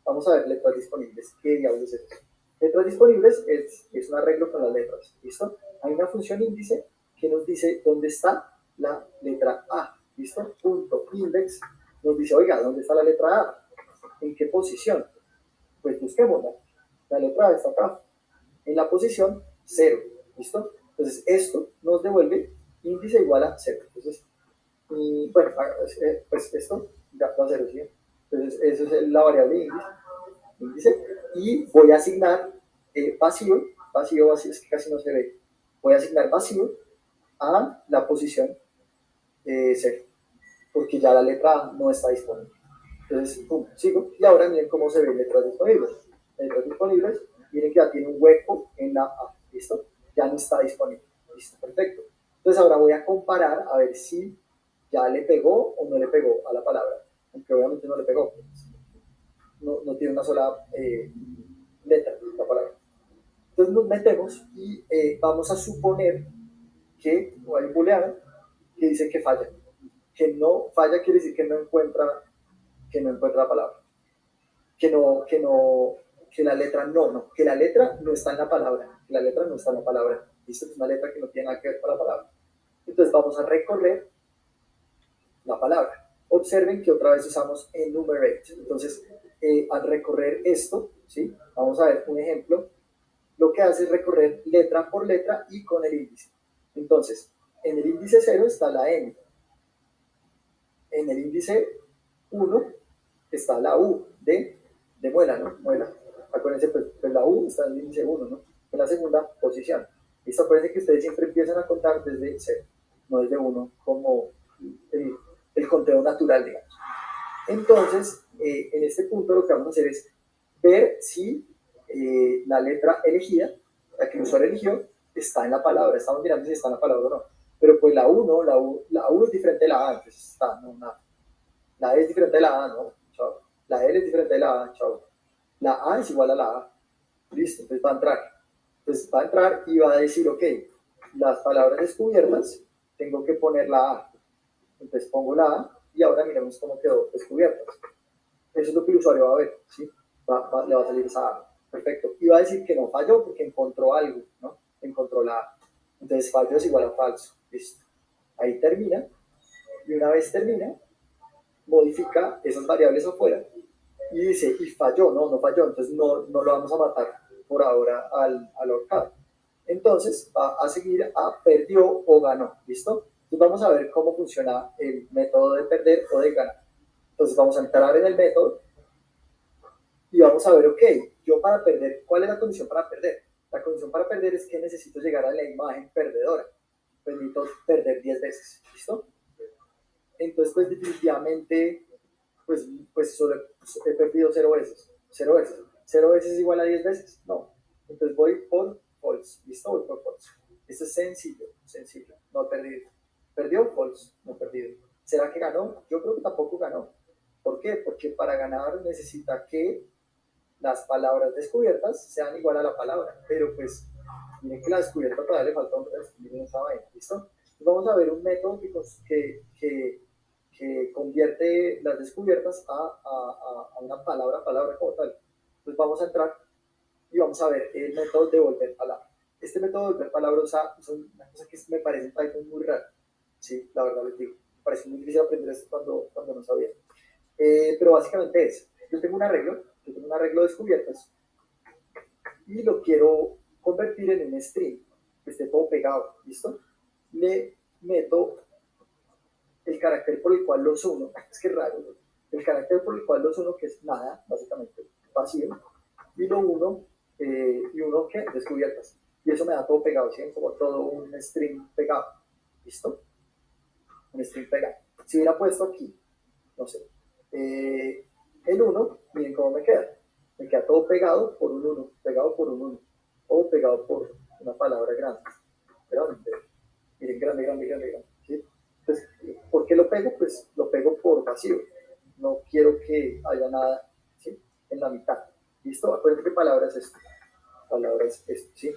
Vamos a ver letras disponibles. ¿Qué diablos es eso? Letras disponibles es un arreglo con las letras. ¿Listo? Hay una función índice que nos dice dónde está la letra A. ¿listo? Punto index nos dice, oiga, ¿dónde está la letra A? ¿En qué posición? Pues busquémosla. La letra A está acá, en la posición 0, ¿listo? Entonces esto nos devuelve índice igual a 0. Entonces, bueno, pues esto ya da 0, ¿sí? Entonces eso es la variable índice, y voy a asignar vacío, es que casi no se ve, voy a asignar vacío a la posición 0, porque ya la letra A no está disponible. Entonces, pum, sigo, y ahora miren cómo se ven letras disponibles. Letras disponibles, miren que ya tiene un hueco en la A, ¿listo? Ya no está disponible, listo, perfecto. Entonces ahora voy a comparar a ver si ya le pegó o no le pegó a la palabra, aunque obviamente no le pegó, no tiene una sola letra la palabra. Entonces nos metemos y vamos a suponer que no hay un booleano que dice que falla. Que no falla quiere decir que no encuentra la palabra. Que la letra que la letra no está en la palabra. Que la letra no está en la palabra. ¿Listo? Es una letra que no tiene nada que ver con la palabra. Entonces vamos a recorrer la palabra. Observen que otra vez usamos enumerate. Entonces, al recorrer esto, ¿sí? Vamos a ver un ejemplo. Lo que hace es recorrer letra por letra y con el índice. Entonces, en el índice 0 está la N. En el índice 1 está la U de muela, ¿no? Muela. Acuérdense, pues la U está en el índice 1, ¿no? En la segunda posición. Listo, acuérdense que ustedes siempre empiezan a contar desde 0, no desde 1, como el conteo natural, digamos. Entonces, en este punto lo que vamos a hacer es ver si la letra elegida, la que el usuario eligió, está en la palabra. Estamos mirando si está en la palabra o no. Pero pues la U no, la U es diferente de la A, entonces está, no, nada. La E es diferente de la A, no, chao. La L es diferente de la A, chao. La A es igual a la A. Listo, entonces va a entrar. Entonces va a entrar y va a decir, ok, las palabras descubiertas, tengo que poner la A. Entonces pongo la A y ahora miremos cómo quedó descubiertas. Eso es lo que el usuario va a ver, ¿sí? Le va a salir esa A. Perfecto. Y va a decir que no falló porque encontró algo, ¿no? Encontró la A. Entonces fallo es igual a falso. Listo. Ahí termina. Y una vez termina, modifica esas variables afuera y dice, y falló, no falló, entonces no lo vamos a matar por ahora al ahorcado. Entonces va a seguir a perdió o ganó, ¿listo? Entonces vamos a ver cómo funciona el método de perder o de ganar. Entonces vamos a entrar en el método y vamos a ver, ok, yo para perder, ¿cuál es la condición para perder? La condición para perder es que necesito llegar a la imagen perdedora. Pues necesito perder 10 veces, ¿listo? Entonces, pues definitivamente, pues solo he perdido 0 veces. 0 veces. 0 veces es igual a 10 veces. No. Entonces voy por false. ¿Listo? Voy por false. Esto es sencillo, sencillo. No he perdido. ¿Perdió? False. No he perdido. ¿Será que ganó? Yo creo que tampoco ganó. ¿Por qué? Porque para ganar necesita que las palabras descubiertas sean igual a la palabra. Pero pues, miren que la descubierta todavía le falta un resto. Miren esa vaina. ¿Listo? Entonces vamos a ver un método que convierte las descubiertas a una palabra como tal. Entonces vamos a entrar y vamos a ver el método de volver palabra. Este método de volver palabra es una cosa que me parece en Python muy rara. Sí, la verdad les digo. Me parece muy difícil aprender esto cuando no sabía. Pero básicamente es, yo tengo un arreglo de descubiertas y lo quiero convertir en un string que esté todo pegado, ¿listo? Le meto el carácter por el cual los uno, es que es raro, ¿no? El carácter por el cual los uno, que es nada, básicamente, vacío, y lo uno, y uno que descubiertas. Y eso me da todo pegado, ¿sí? Como todo un string pegado. ¿Listo? Un string pegado. Si hubiera puesto aquí, no sé, el 1, miren cómo me queda. Me queda todo pegado por un 1, pegado por un 1, o pegado por una palabra grande. Grande. Miren, grande. ¿Sí? Entonces, ¿por qué lo pego? Pues lo pego por vacío. No quiero que haya nada, ¿sí? En la mitad. ¿Listo? Acuérdense que palabra es esto. Palabra es esto, ¿sí?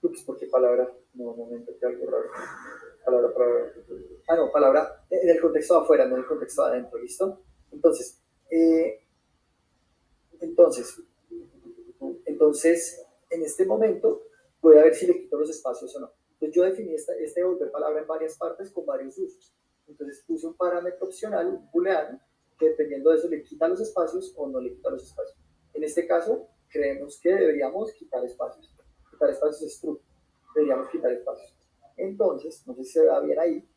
Ups, ¿por qué palabra? No, me inventé algo raro. Palabra. Ah, no, palabra en el contexto de afuera, no en el contexto de adentro, ¿listo? Entonces, en este momento voy a ver si le quito los espacios o no. Entonces yo definí este devolver palabra en varias partes con varios usos. Entonces puse un parámetro opcional, un booleano, que dependiendo de eso le quita los espacios o no le quita los espacios. En este caso, creemos que deberíamos quitar espacios. Quitar espacios es true. Deberíamos quitar espacios. Entonces, no sé si se ve bien ahí,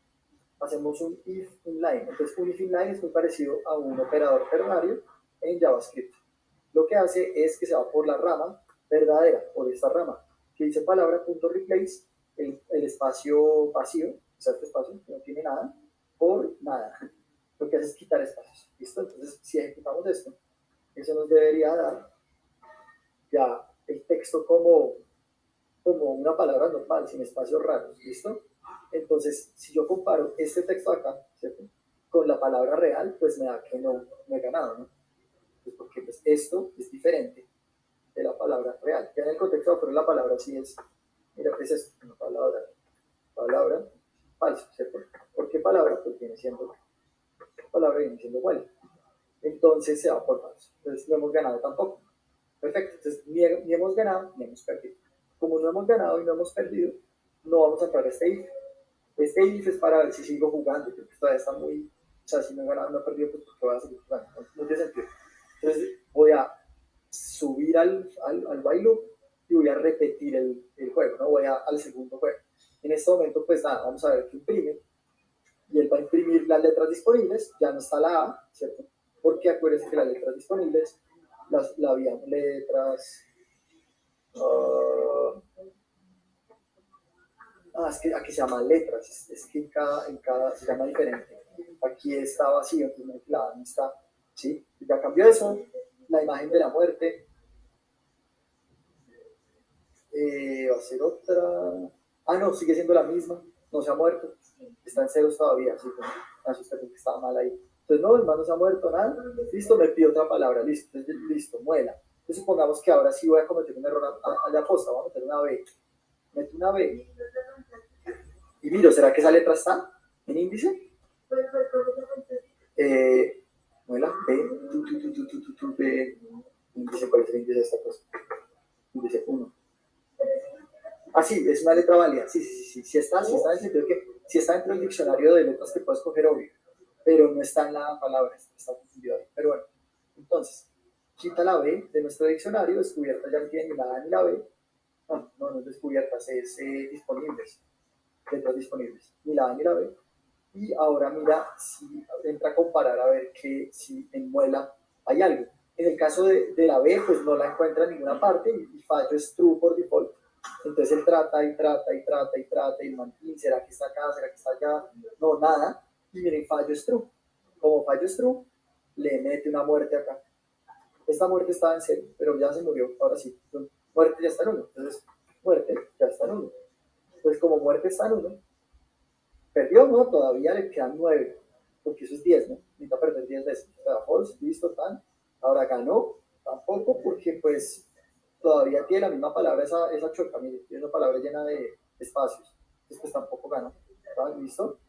hacemos un if inline. Entonces, un if inline es muy parecido a un operador ternario en JavaScript. Lo que hace es que se va por la rama verdadera, por esta rama, que dice palabra.replace, el espacio vacío, o sea, este espacio que no tiene nada, por nada. Lo que hace es quitar espacios. ¿Listo? Entonces, si ejecutamos esto, eso nos debería dar ya el texto como una palabra normal, sin espacios raros. ¿Listo? Entonces, si yo comparo este texto acá, ¿cierto?, con la palabra real, pues me da que no he ganado, ¿no? Pues porque pues, esto es diferente de la palabra real. Ya en el contexto de afuera la palabra sí es, mira, ¿qué es esto? Una palabra falso, ¿cierto? ¿Por qué palabra? Pues viene siendo igual. Entonces se va por falso. Entonces no hemos ganado tampoco. Perfecto. Entonces ni hemos ganado ni hemos perdido. Como no hemos ganado y no hemos perdido, no vamos a entrar a este if. Este if es para ver si sigo jugando, porque todavía está muy, o sea, si no he ganado, no he perdido, pues porque voy a seguir jugando. No tiene sentido. Entonces voy a subir al while loop y voy a repetir el juego, ¿no? Voy al segundo juego. En este momento, pues nada, vamos a ver qué imprime. Y él va a imprimir las letras disponibles, ya no está la A, ¿cierto? Porque acuérdense que las letras disponibles, la habían letras... es que aquí se llaman letras, es que en cada se llama diferente. Aquí está vacío, entonces la A no está, ¿sí? Ya cambió eso, la imagen de la muerte, va a ser otra... no, sigue siendo la misma, no se ha muerto, está en ceros todavía, así que me asusté porque estaba mal ahí. Entonces, no, el man no se ha muerto, nada, listo, me pido otra palabra, listo, listo, muela. Entonces, supongamos que ahora sí voy a cometer un error allá aposta, voy a meter una B, meto una B, y miro, ¿será que esa letra está en índice? Muela, B, B, índice, ¿cuál es el índice de esta cosa? Índice 1. Sí, es una letra válida. Sí está en el sentido que sí está dentro del diccionario de letras que puedes coger, obvio, pero no está en la palabra, está confundido ahí. Pero bueno, entonces, quita la B de nuestro diccionario, descubierta ya no tiene ni la A ni la B. No es descubiertas, es disponibles, letras disponibles, ni la A ni la B. Y ahora mira si entra a comparar a ver si en muela hay algo. En el caso de la B, pues no la encuentra en ninguna parte y fallo es true por default. Entonces él trata y mantiene, ¿será que está acá? ¿Será que está allá? No, nada. Y miren, fallo es true. Como fallo es true, le mete una muerte acá. Esta muerte estaba en 0, pero ya se murió, ahora sí. Muerte ya está en 1. Entonces, muerte ya está en 1. Entonces, como muerte está en 1, perdió, ¿no? Todavía le quedan 9, porque eso es 10, ¿no? Necesita perder 10 veces. O sea, false, listo, tan. Ahora ganó, tampoco, porque pues todavía tiene la misma palabra esa choca, mire, tiene una palabra llena de espacios. Entonces, pues tampoco ganó. ¿Están listo?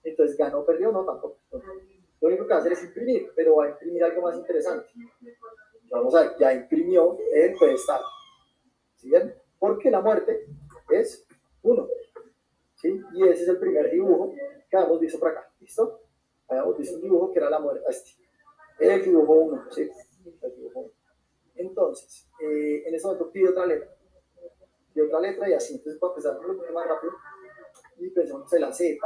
Entonces, ganó, perdió, no, tampoco. Lo único que va a hacer es imprimir, pero va a imprimir algo más interesante. Vamos a ver, ya imprimió el puede estar. ¿Sí ven? Porque la muerte es 1. ¿Sí? Y ese es el primer dibujo que habíamos visto por acá. ¿Listo? Habíamos visto un dibujo que era la muerte. El dibujo 1. ¿Sí? El dibujo 1. Entonces, en ese momento pide otra letra. Pide otra letra y así. Entonces, para empezar un poco más rápido, y pensamos en la Z.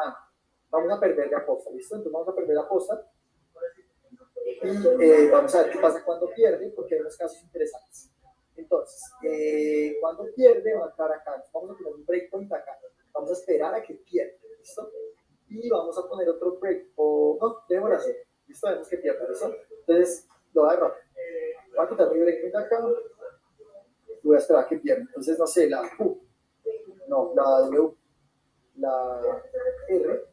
Vamos a perder la posta. ¿Listo? Entonces, vamos a perder la posta. Y vamos a ver qué pasa cuando pierde, porque hay unos casos interesantes. Entonces, cuando pierde, va a estar acá. Vamos a poner un breakpoint acá. Vamos a esperar a que pierda. ¿Listo? Y vamos a poner otro breakpoint. No, dejémoslo así. ¿Listo? Vemos que pierde. ¿Listo? Entonces, lo voy a agarrar. Voy a quitar mi breakpoint acá. Y voy a esperar a que pierda. Entonces, no sé, la Q. No, la W. La R.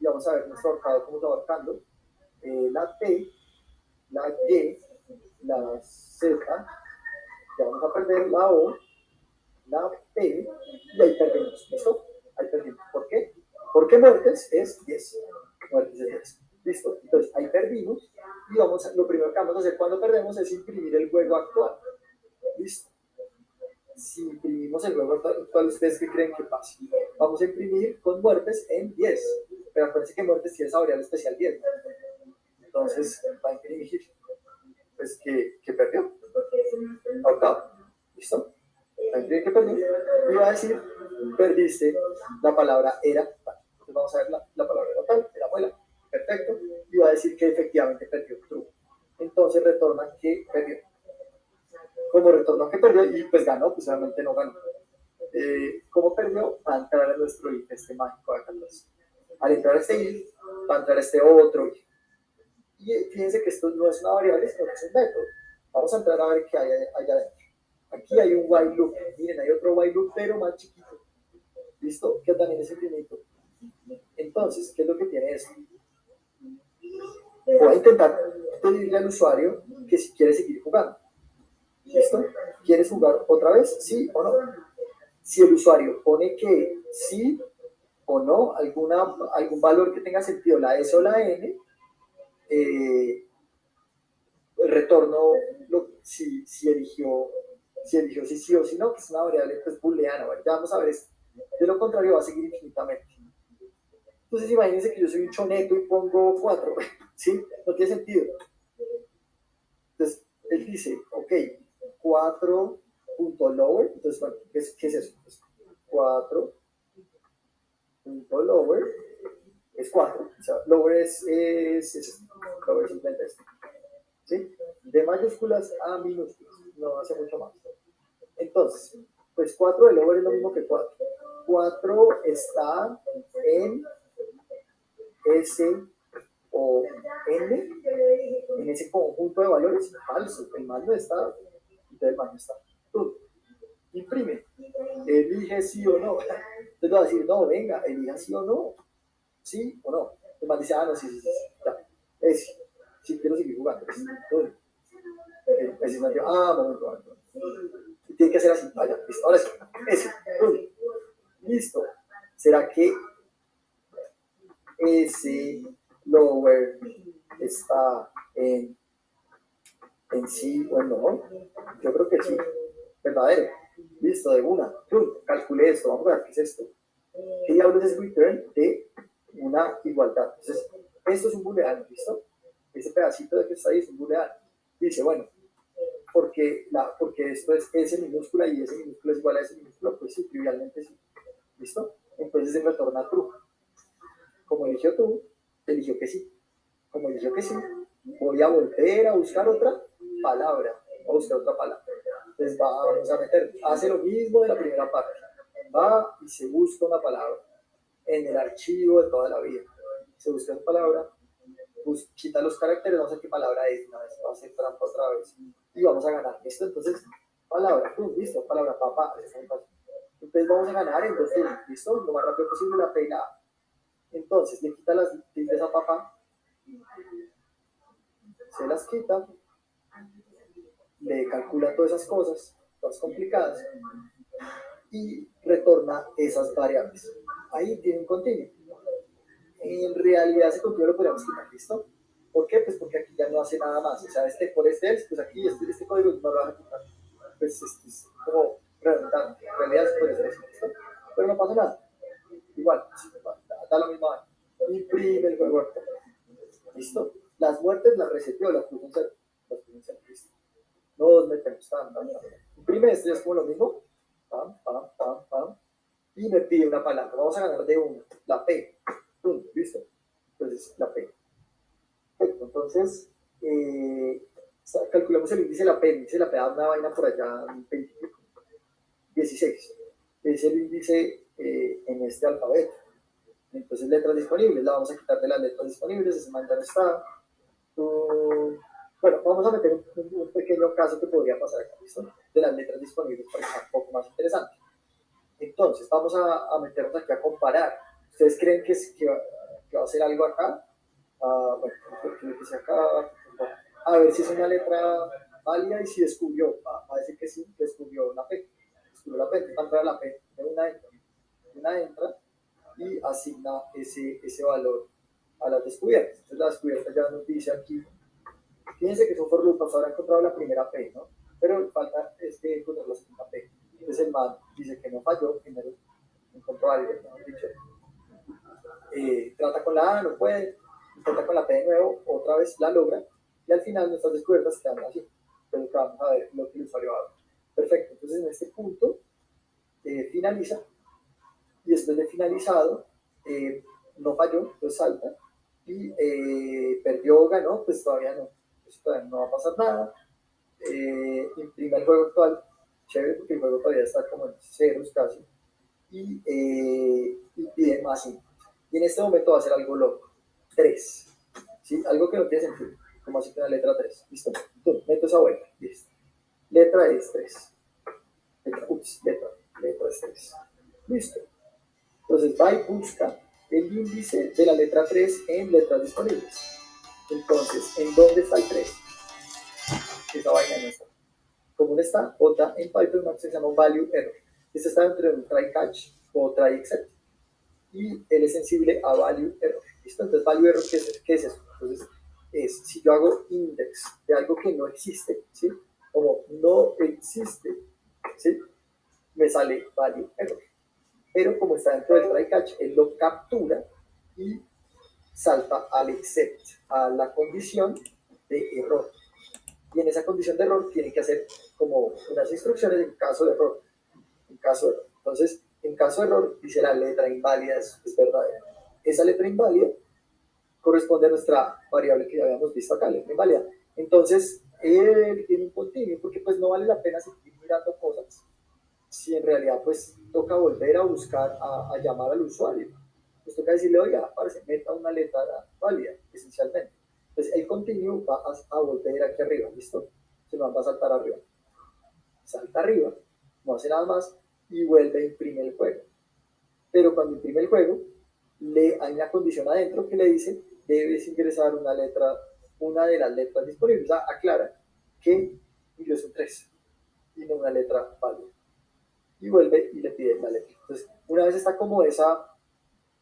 Y vamos a ver nuestro ahorcado cómo está ahorcando. La T. La Y. La Z. Ya vamos a perder la O, la P, y ahí perdimos. ¿Listo? Ahí perdimos. ¿Por qué? Porque muertes es 10. Muertes es 10. ¿Listo? Entonces ahí perdimos. Y lo primero que vamos a hacer cuando perdemos es imprimir el juego actual. ¿Listo? si imprimimos el juego actual, ¿ustedes qué creen que pasa? Vamos a imprimir con muertes en 10, pero acuérdense que muertes tiene esa variable especial 10. Entonces va a imprimir, pues que perdió. Octavo, ¿listo? Va a imprimir que perdió. Y va a decir, perdiste, la palabra era tal. Entonces vamos a ver la palabra era tal, era muela, perfecto. Y va a decir que efectivamente perdió, true. Entonces retorna que perdió. Como retornó que perdió y pues ganó, pues realmente no ganó. Como perdió, va a entrar a nuestro if este mágico de acá atrás. Al entrar a este if, va a entrar este otro if. Y fíjense que esto no es una variable, sino que es un método. Vamos a entrar a ver qué hay allá adentro. Aquí hay un while loop. Miren, hay otro while loop, pero más chiquito. ¿Listo? Que también es infinito. Entonces, ¿qué es lo que tiene esto? Voy a intentar pedirle al usuario que si quiere seguir jugando. ¿Listo? ¿Quieres jugar otra vez? ¿Sí o no? Si el usuario pone que sí o no, algún valor que tenga sentido, la S o la N, retorno si eligió si sí o si no, que es una variable pues booleana. ¿Vale? Ya vamos a ver esto. De lo contrario va a seguir infinitamente. Entonces imagínense que yo soy un choneto y pongo 4, ¿sí? No tiene sentido. Entonces él dice, ok, 4.lower, entonces bueno, ¿qué es eso? Entonces, 4.lower es 4, o sea, lower es lower simplemente esto, ¿sí? De mayúsculas a minúsculas, no hace mucho más. Entonces, pues 4 de lower es lo mismo que 4. 4 está en S o N, en ese conjunto de valores, falso, el mal no está, entonces el mal no está. Tú, imprime, elige sí o no. Entonces va a decir, no, venga, elija sí o no, sí o no. El mal dice, no, sí, ya, ese, sí quiero seguir jugando. Ese mal dice, momento. Tiene que hacer así, vaya, listo, ahora sí, ese, listo. ¿Será que ese lower está en sí o no? Yo creo que sí. Verdadero. Listo, de una. Calculé esto. Vamos a ver qué es esto. ¿Qué diablos es return de una igualdad? Entonces, esto es un booleano, ¿listo? Ese pedacito de que está ahí es un booleano. Dice, bueno, porque esto es S minúscula y S minúscula es igual a S minúscula, pues sí, trivialmente sí. ¿Listo? Entonces se retorna true. Como eligió tú, eligió que sí. Como eligió que sí, voy a volver a buscar otra palabra. A buscar otra palabra. Entonces vamos a meter, hace lo mismo de la primera parte. Va y se busca una palabra en el archivo de toda la vida. Se busca una palabra, quita los caracteres, vamos a ver qué palabra es, una vez, va a hacer trampa otra vez. Y vamos a ganar. ¿Listo? Entonces, palabra, listo, palabra, papá. Entonces vamos a ganar en 2 turnos, ¿listo? Lo más rápido posible la P y la A. Entonces, le quita las tildes a papá, se las quita, le calcula todas esas cosas, todas complicadas, y retorna esas variables. Ahí tiene un continuo. En realidad ese continuo lo podríamos quitar, ¿listo? ¿Por qué? Pues porque aquí ya no hace nada más. O sea, por else, pues aquí este código no lo va a ejecutar. Pues es como redundante. En realidad se puede hacer eso, ¿listo? Pero no pasa nada. Igual, da lo mismo. Imprime el juego. ¿Listo? Las muertes las reseteó, las puso en cero. ¿Listo? Nos metemos, imprime esto y es como lo mismo, y me pide una palabra, vamos a ganar de una, la P, listo, entonces la P, perfecto, entonces calculamos el índice de la P, el índice de la P da una vaina por allá, 16, es el índice en este alfabeto, entonces letras disponibles, la vamos a quitar de las letras disponibles, ese man ya no está. Bueno, vamos a meter un pequeño caso que podría pasar acá, ¿listo? De las letras disponibles para que sea un poco más interesante. Entonces, vamos a meternos aquí a comparar. ¿Ustedes creen que va a hacer algo acá? Bueno, lo que sea acá. A ver si es una letra válida y si descubrió. Va a decir que sí, descubrió la P. Descubrió la P, va a entrar a la P. De una entra y asigna ese valor a las descubiertas. Entonces, la descubierta ya nos dice aquí. Fíjense que son for loop, hasta ahora he encontrado la primera P, ¿no? Pero falta encontrar la segunda P. Entonces el man dice que no falló, primero encontró algo, mejor dicho. Trata con la A, no puede, trata con la P de nuevo, otra vez la logra, y al final nuestras descubiertas quedan así. Pero que vamos a ver lo que el usuario haga. Perfecto, entonces en este punto finaliza, y después de finalizado, no falló, entonces salta, y perdió o ganó, pues todavía no, pues todavía no va a pasar nada. Imprime el juego actual, chévere, porque el juego todavía está como en ceros casi, y pide más input. Y en este momento va a hacer algo loco, 3, ¿sí? Algo que no tiene sentido, como así que una letra 3, listo, entonces meto esa vuelta, listo, letra es 3, letra es 3, listo. Entonces va y busca el índice de la letra 3 en letras disponibles. Entonces, ¿en dónde está el 3? Esa vaina no está. Como no está, bota en Python una cosa que se llama value error. Este está entre un try catch o try except. Y él es sensible a value error. ¿Listo? Entonces, value error, ¿qué es eso? Entonces, es si yo hago index de algo que no existe, ¿sí? Como no existe, ¿sí? Me sale value error. Pero como está dentro del try catch, él lo captura y salta al except, a la condición de error. Y en esa condición de error tiene que hacer como unas instrucciones en caso de error. En caso de error. Entonces, en caso de error, dice la letra inválida es verdadera. Esa letra inválida corresponde a nuestra variable que ya habíamos visto acá, letra inválida. Entonces, él tiene un continuo, porque pues no vale la pena seguir mirando cosas si en realidad pues toca volver a buscar, a llamar al usuario. Pues toca decirle, oiga, parece, meta una letra válida, esencialmente. Entonces el continuo va a volver aquí arriba, ¿listo? Se nos va a saltar arriba. Salta arriba, no hace nada más y vuelve a imprimir el juego. Pero cuando imprime el juego, hay una condición adentro que le dice, debes ingresar una letra, una de las letras disponibles. O sea, aclara que ingresó 3 y no una letra válida. Y vuelve y le pide la letra. Entonces, una vez está como esa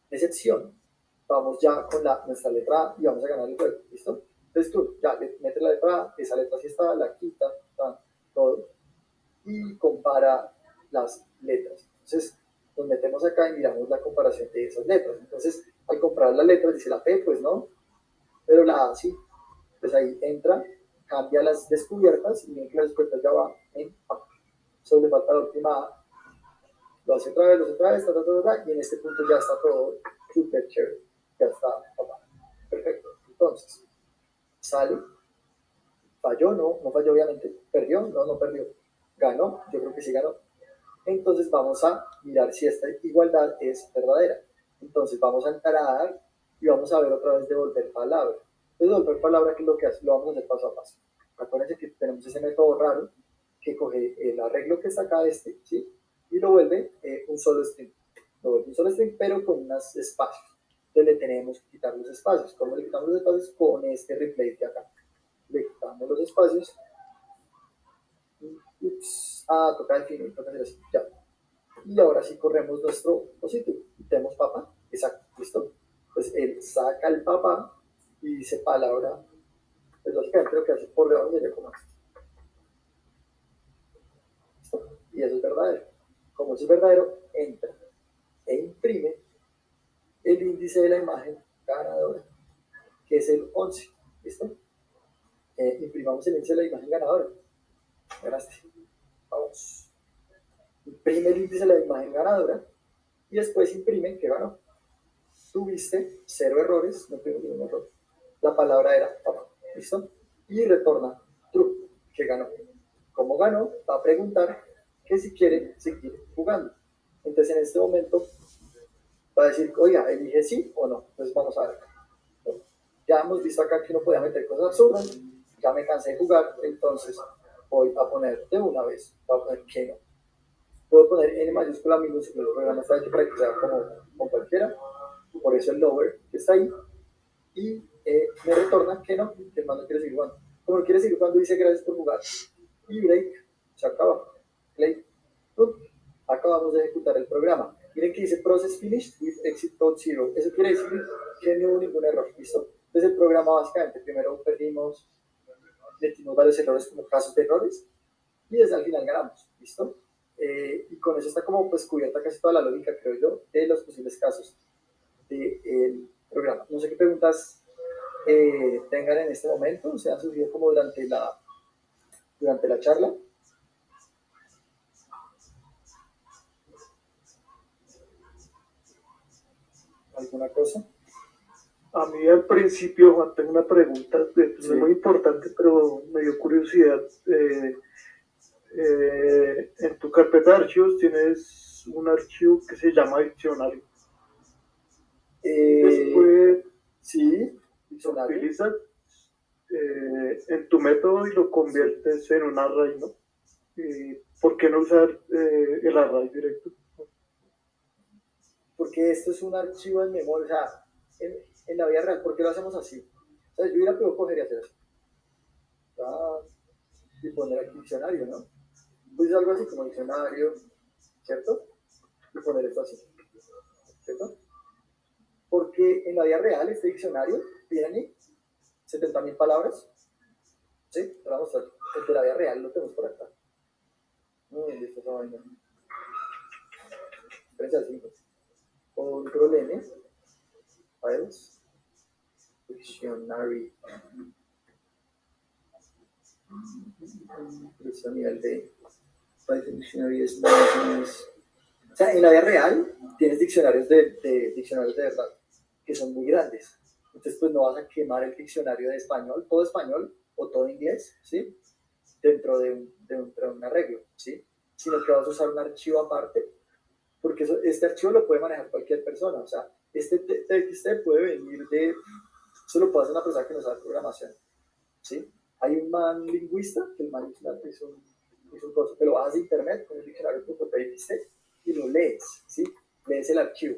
excepción, vamos ya con nuestra letra A y vamos a ganar el juego, ¿listo? Entonces tú ya le metes la letra A, esa letra sí está, la quita, todo, y compara las letras. Entonces, nos metemos acá y miramos la comparación de esas letras. Entonces, al comparar las letras, dice la P, pues no, pero la A sí. Pues ahí entra, cambia las descubiertas y ven que las descubiertas ya va en A. Solo le falta la última A. Lo hace otra vez, y en este punto ya está todo súper chévere. Ya está, papá. Perfecto. Entonces, sale, falló, no falló obviamente, perdió, no perdió, ganó, yo creo que sí ganó. Entonces vamos a mirar si esta igualdad es verdadera. Entonces vamos a entrar y vamos a ver otra vez devolver palabra. Entonces devolver palabra, ¿qué es lo que hace? Lo vamos a hacer paso a paso. Acuérdense que tenemos ese método raro que coge el arreglo que está acá ¿sí? Y lo vuelve un solo string. Lo vuelve un solo string, pero con unos espacios. Entonces le tenemos que quitar los espacios. ¿Cómo le quitamos los espacios? Con este replay de acá. Le quitamos los espacios. Ups, toca definir, toca hacer así, ya. Y ahora sí corremos nuestro positivo. Tenemos papá, exacto, listo. Pues él saca el papá y dice palabra. Pues lógicamente lo que hace por debajo sería como esto. ¿Listo? Y eso es verdadero. Como eso es verdadero, entra e imprime el índice de la imagen ganadora, que es el 11. ¿Listo? Imprimamos el índice de la imagen ganadora. Ganaste. Vamos. Imprime el índice de la imagen ganadora y después imprime que ganó. Tuviste 0 errores, no tuvimos ningún error. La palabra era papá. ¿Listo? Y retorna true, que ganó. Como ganó, va a preguntar que si quiere seguir jugando. Entonces en este momento va a decir, oiga, elige sí o no. Entonces vamos a ver. Ya hemos visto acá que uno podía meter cosas absurdas. Ya me cansé de jugar, entonces voy a poner de una vez, voy a poner que no. Puedo poner N mayúscula minúscula, el programa está hecho para que sea como cualquiera, por eso el lower que está ahí, y me retorna que no, que el man no quiere seguir jugando. Como no quiere seguir jugando, dice gracias por jugar, y break, se acaba, play, acabamos de ejecutar el programa. Miren que dice process finished with exit code 0, eso quiere decir que no hubo ningún error, ¿listo? Entonces el programa básicamente, primero metimos varios errores como casos de errores, y desde al final ganamos, ¿listo? Y con eso está como pues cubierta casi toda la lógica, creo yo, de los posibles casos del programa. No sé qué preguntas tengan en este momento, o sea, han surgido como durante la charla. ¿Alguna cosa?
A mí al principio, Juan, tengo una pregunta, no
Sí.
es muy importante, pero me dio curiosidad. En tu carpeta de archivos tienes un archivo que se llama diccionario. Después
Sí,
lo
diccionario.
utilizas en tu método y lo conviertes en un array, ¿no? ¿Por qué no usar el array directo?
Porque esto es un archivo en memoria, o sea, en la vida real, ¿por qué lo hacemos así? O sea, yo hubiera podido coger y hacer eso. Y poner aquí diccionario, ¿no? Pues algo así como diccionario, ¿cierto? Y poner esto así, ¿cierto? Porque en la vida real este diccionario tiene 70.000 palabras, ¿sí? Te lo vamos a mostrar. El de la vida real lo tenemos por acá. Listo, esa vaina. 35. Control N, files, dictionary. Este nivel de Python Dictionary es más. O sea, en la vida real tienes diccionarios de verdad, que son muy grandes. Entonces, pues no vas a quemar el diccionario de español o todo inglés, ¿sí? Dentro de un arreglo, ¿sí? Sino que vas a usar un archivo aparte, porque este archivo lo puede manejar cualquier persona. O sea, este TXT puede venir eso lo puede hacer una persona que no sabe programación, ¿sí? Hay un man lingüista, que el man es un coso que lo bajas de internet con el diccionario.txt y lo lees, ¿sí? Lees el archivo,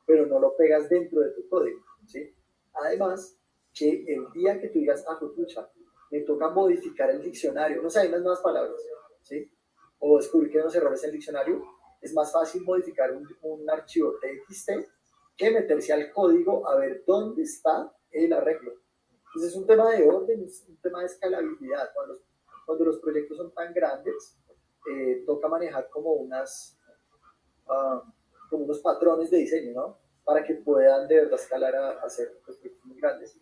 pero no lo pegas dentro de tu código, ¿sí? Además, que el día que tú digas, pucha, me toca modificar el diccionario, no sé, hay unas nuevas palabras, ¿sí? O descubrir que hay unos errores en el diccionario, es más fácil modificar un archivo TXT que meterse al código a ver dónde está el arreglo. Entonces es un tema de orden, es un tema de escalabilidad. Cuando los proyectos son tan grandes, toca manejar uh, como unos patrones de diseño, ¿no? Para que puedan de verdad escalar a ser proyectos muy grandes.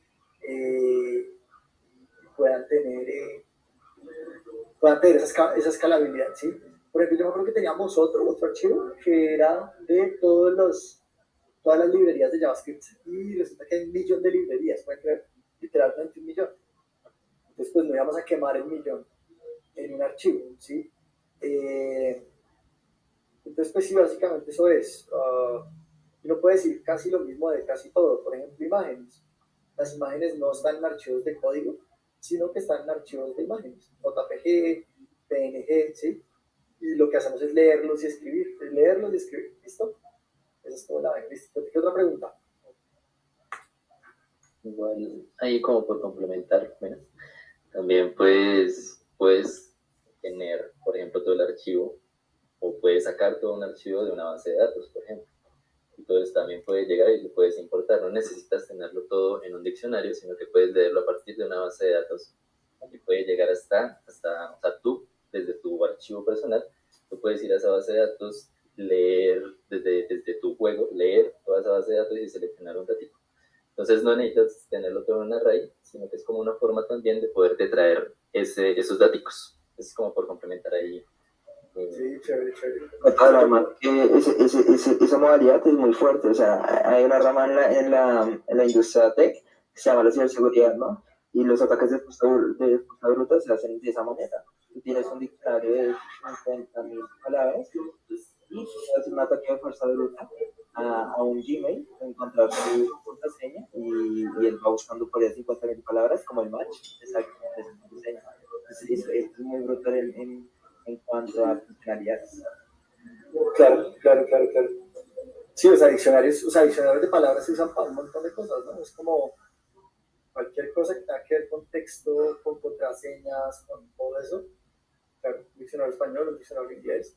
Puedan tener, eh, puedan tener esa escalabilidad, ¿sí? Por ejemplo, yo me acuerdo que teníamos otro archivo que era de todas las librerías de JavaScript y resulta que hay 1.000.000 de librerías, pueden creer, literalmente 1.000.000. Entonces, pues no íbamos a quemar el 1.000.000 en un archivo, ¿sí? Entonces, pues sí, básicamente eso es. Uno puede decir casi lo mismo de casi todo. Por ejemplo, imágenes. Las imágenes no están en archivos de código, sino que están en archivos de imágenes. JPG, PNG, ¿sí? Y lo que hacemos es leerlos y escribir. Leerlos y escribir. ¿Listo? Esa es como la vaina. ¿Qué otra pregunta?
Igual, ahí como por complementar, bueno, también puedes tener, por ejemplo, todo el archivo o puedes sacar todo un archivo de una base de datos, por ejemplo. Y todo eso también puede llegar y lo puedes importar. No necesitas tenerlo todo en un diccionario, sino que puedes leerlo a partir de una base de datos y puede llegar o sea, tú, desde tu archivo personal, tú puedes ir a esa base de datos, leer desde tu juego, leer toda esa base de datos y seleccionar un ratito. Entonces no necesitas tenerlo todo en un array, sino que es como una forma también de poderte traer esos datos. Es como por complementar ahí.
Sí, chévere, chévere.
Además, que esa modalidad es muy fuerte. O sea, hay una rama en la industria tech que se llama la ciberseguridad, ¿no? Y los ataques de respuesta bruta se hacen de esa manera. Tú tienes un diccionario de 50.000 palabras y haces un ataque de fuerza bruta a un Gmail, encontrar su contraseña y él va buscando por esas 50.000 palabras como el match exactamente esa contraseña. Entonces, es muy brutal en cuanto a funcionalidades.
Claro, claro, claro, claro. Sí, diccionarios de palabras se usan para un montón de cosas, ¿no? Es como cualquier cosa que tenga que ver con texto, con contraseñas, con todo eso. Claro, un diccionario español, un diccionario inglés,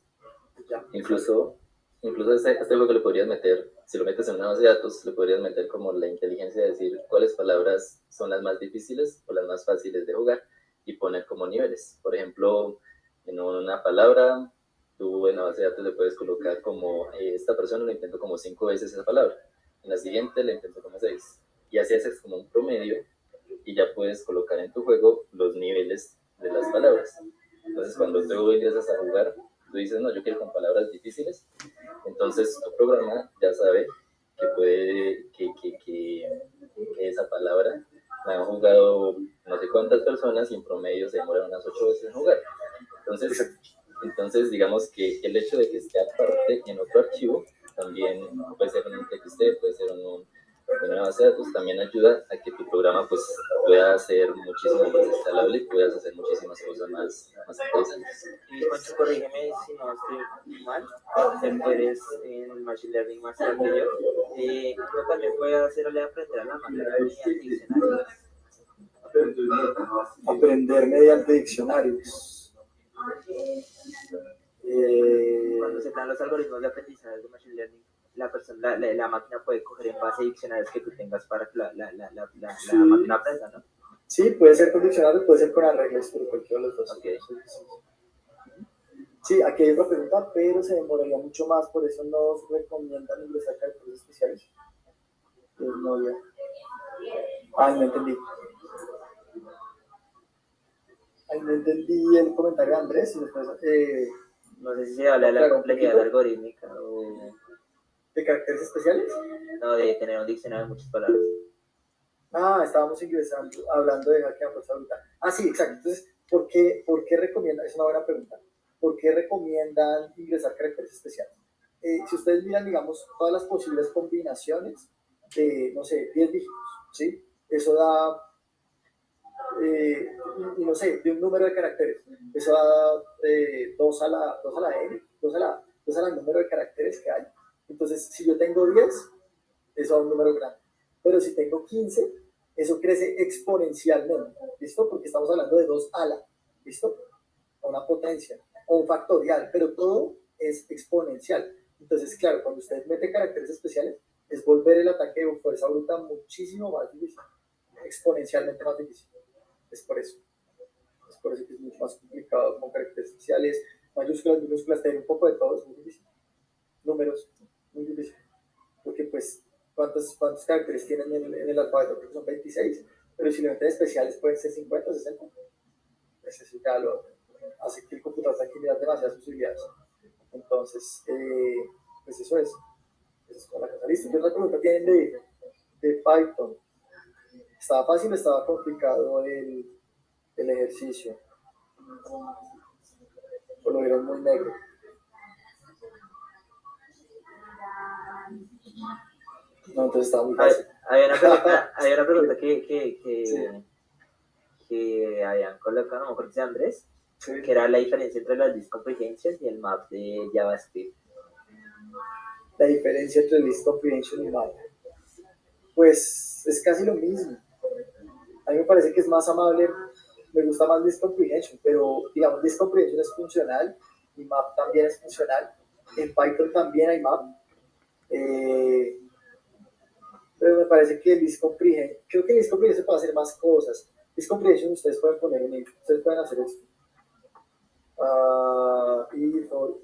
pues ya.
Incluso este juego que le podrías meter, si lo metes en una base de datos, le podrías meter como la inteligencia de decir cuáles palabras son las más difíciles o las más fáciles de jugar y poner como niveles. Por ejemplo, en una palabra tú en la base de datos le puedes colocar como, esta persona le intentó como 5 veces esa palabra, en la siguiente le intentó como 6, y así haces como un promedio, y ya puedes colocar en tu juego los niveles de las palabras. Entonces, cuando tú empiezas a jugar, tú dices, no, yo quiero con palabras difíciles, entonces tu programa ya sabe que puede, que esa palabra la han jugado no sé cuántas personas y en promedio se demoran unas 8 veces en jugar. Entonces, digamos que el hecho de que esté aparte en otro archivo, también puede ser en un TXT, puede ser en una base de datos, también ayuda a que tu programa pues, pueda ser muchísimo más escalable y puedas hacer muchísimas cosas más interesantes.
Y Juancho, corrígeme si no estoy mal, tú eres en Machine Learning Master que yo. Uno también puede hacerle aprender a la máquina mediante diccionarios.
Aprender mediante diccionarios.
Cuando se dan los algoritmos de aprendizaje de Machine Learning, la máquina puede coger en base a diccionarios que tú tengas para que la máquina aprenda, ¿no?
Sí, puede ser con diccionarios, puede ser con arreglos, pero cualquiera de los dos.
Okay.
Sí, aquí hay otra pregunta, pero se demoraría mucho más, por eso nos recomiendan ingresar caracteres especiales. No, ya. No entendí. No entendí el comentario de Andrés. Y después,
no sé si se habla de la complejidad algorítmica o...
¿De caracteres especiales?
No, de tener un diccionario de muchas palabras.
Estábamos hablando de hacking a fuerza bruta. Sí, exacto. Entonces, ¿por qué recomiendan? Es una buena pregunta. ¿Por qué recomiendan ingresar caracteres especiales? Si ustedes miran, digamos, todas las posibles combinaciones de, no sé, 10 dígitos, ¿sí? Eso da, y no sé, de un número de caracteres. Eso da 2 a la n, 2 al número de caracteres que hay. Entonces, si yo tengo 10, eso da un número grande. Pero si tengo 15, eso crece exponencialmente, ¿listo? Porque estamos hablando de 2 a la, ¿listo? Una potencia, o un factorial, pero todo es exponencial. Entonces, claro, cuando usted mete caracteres especiales, es volver el ataque de fuerza bruta muchísimo más difícil, exponencialmente más difícil. Es por eso que es mucho más complicado con caracteres especiales, mayúsculas, minúsculas, tener un poco de todo es muy difícil. Números, muy difícil. Porque pues, ¿cuántos caracteres tienen en el alfabeto? Porque son 26, pero si le meten especiales pueden ser 50 o 60. Pues eso ya lo hace que el computador tenga que mirar demasiadas posibilidades. Entonces, pues eso es como la cosa. Listo. ¿Qué otra pregunta tienen de Python? ¿Estaba fácil o estaba complicado el ejercicio? ¿O lo vieron muy negro? No, entonces estaba muy fácil.
Hay una pregunta que habían colocado, no me acuerdo si Andrés, sí, que era la diferencia entre las list comprehension y el map de JavaScript.
La diferencia entre list comprehension y map, pues es casi lo mismo. A mí me parece que es más amable, me gusta más list comprehension, pero digamos list comprehension es funcional y map también es funcional. En Python también hay map, pero me parece que list comprehension, creo que list comprehension puede hacer más cosas. List comprehension ustedes pueden poner un if, ustedes pueden hacer esto. If or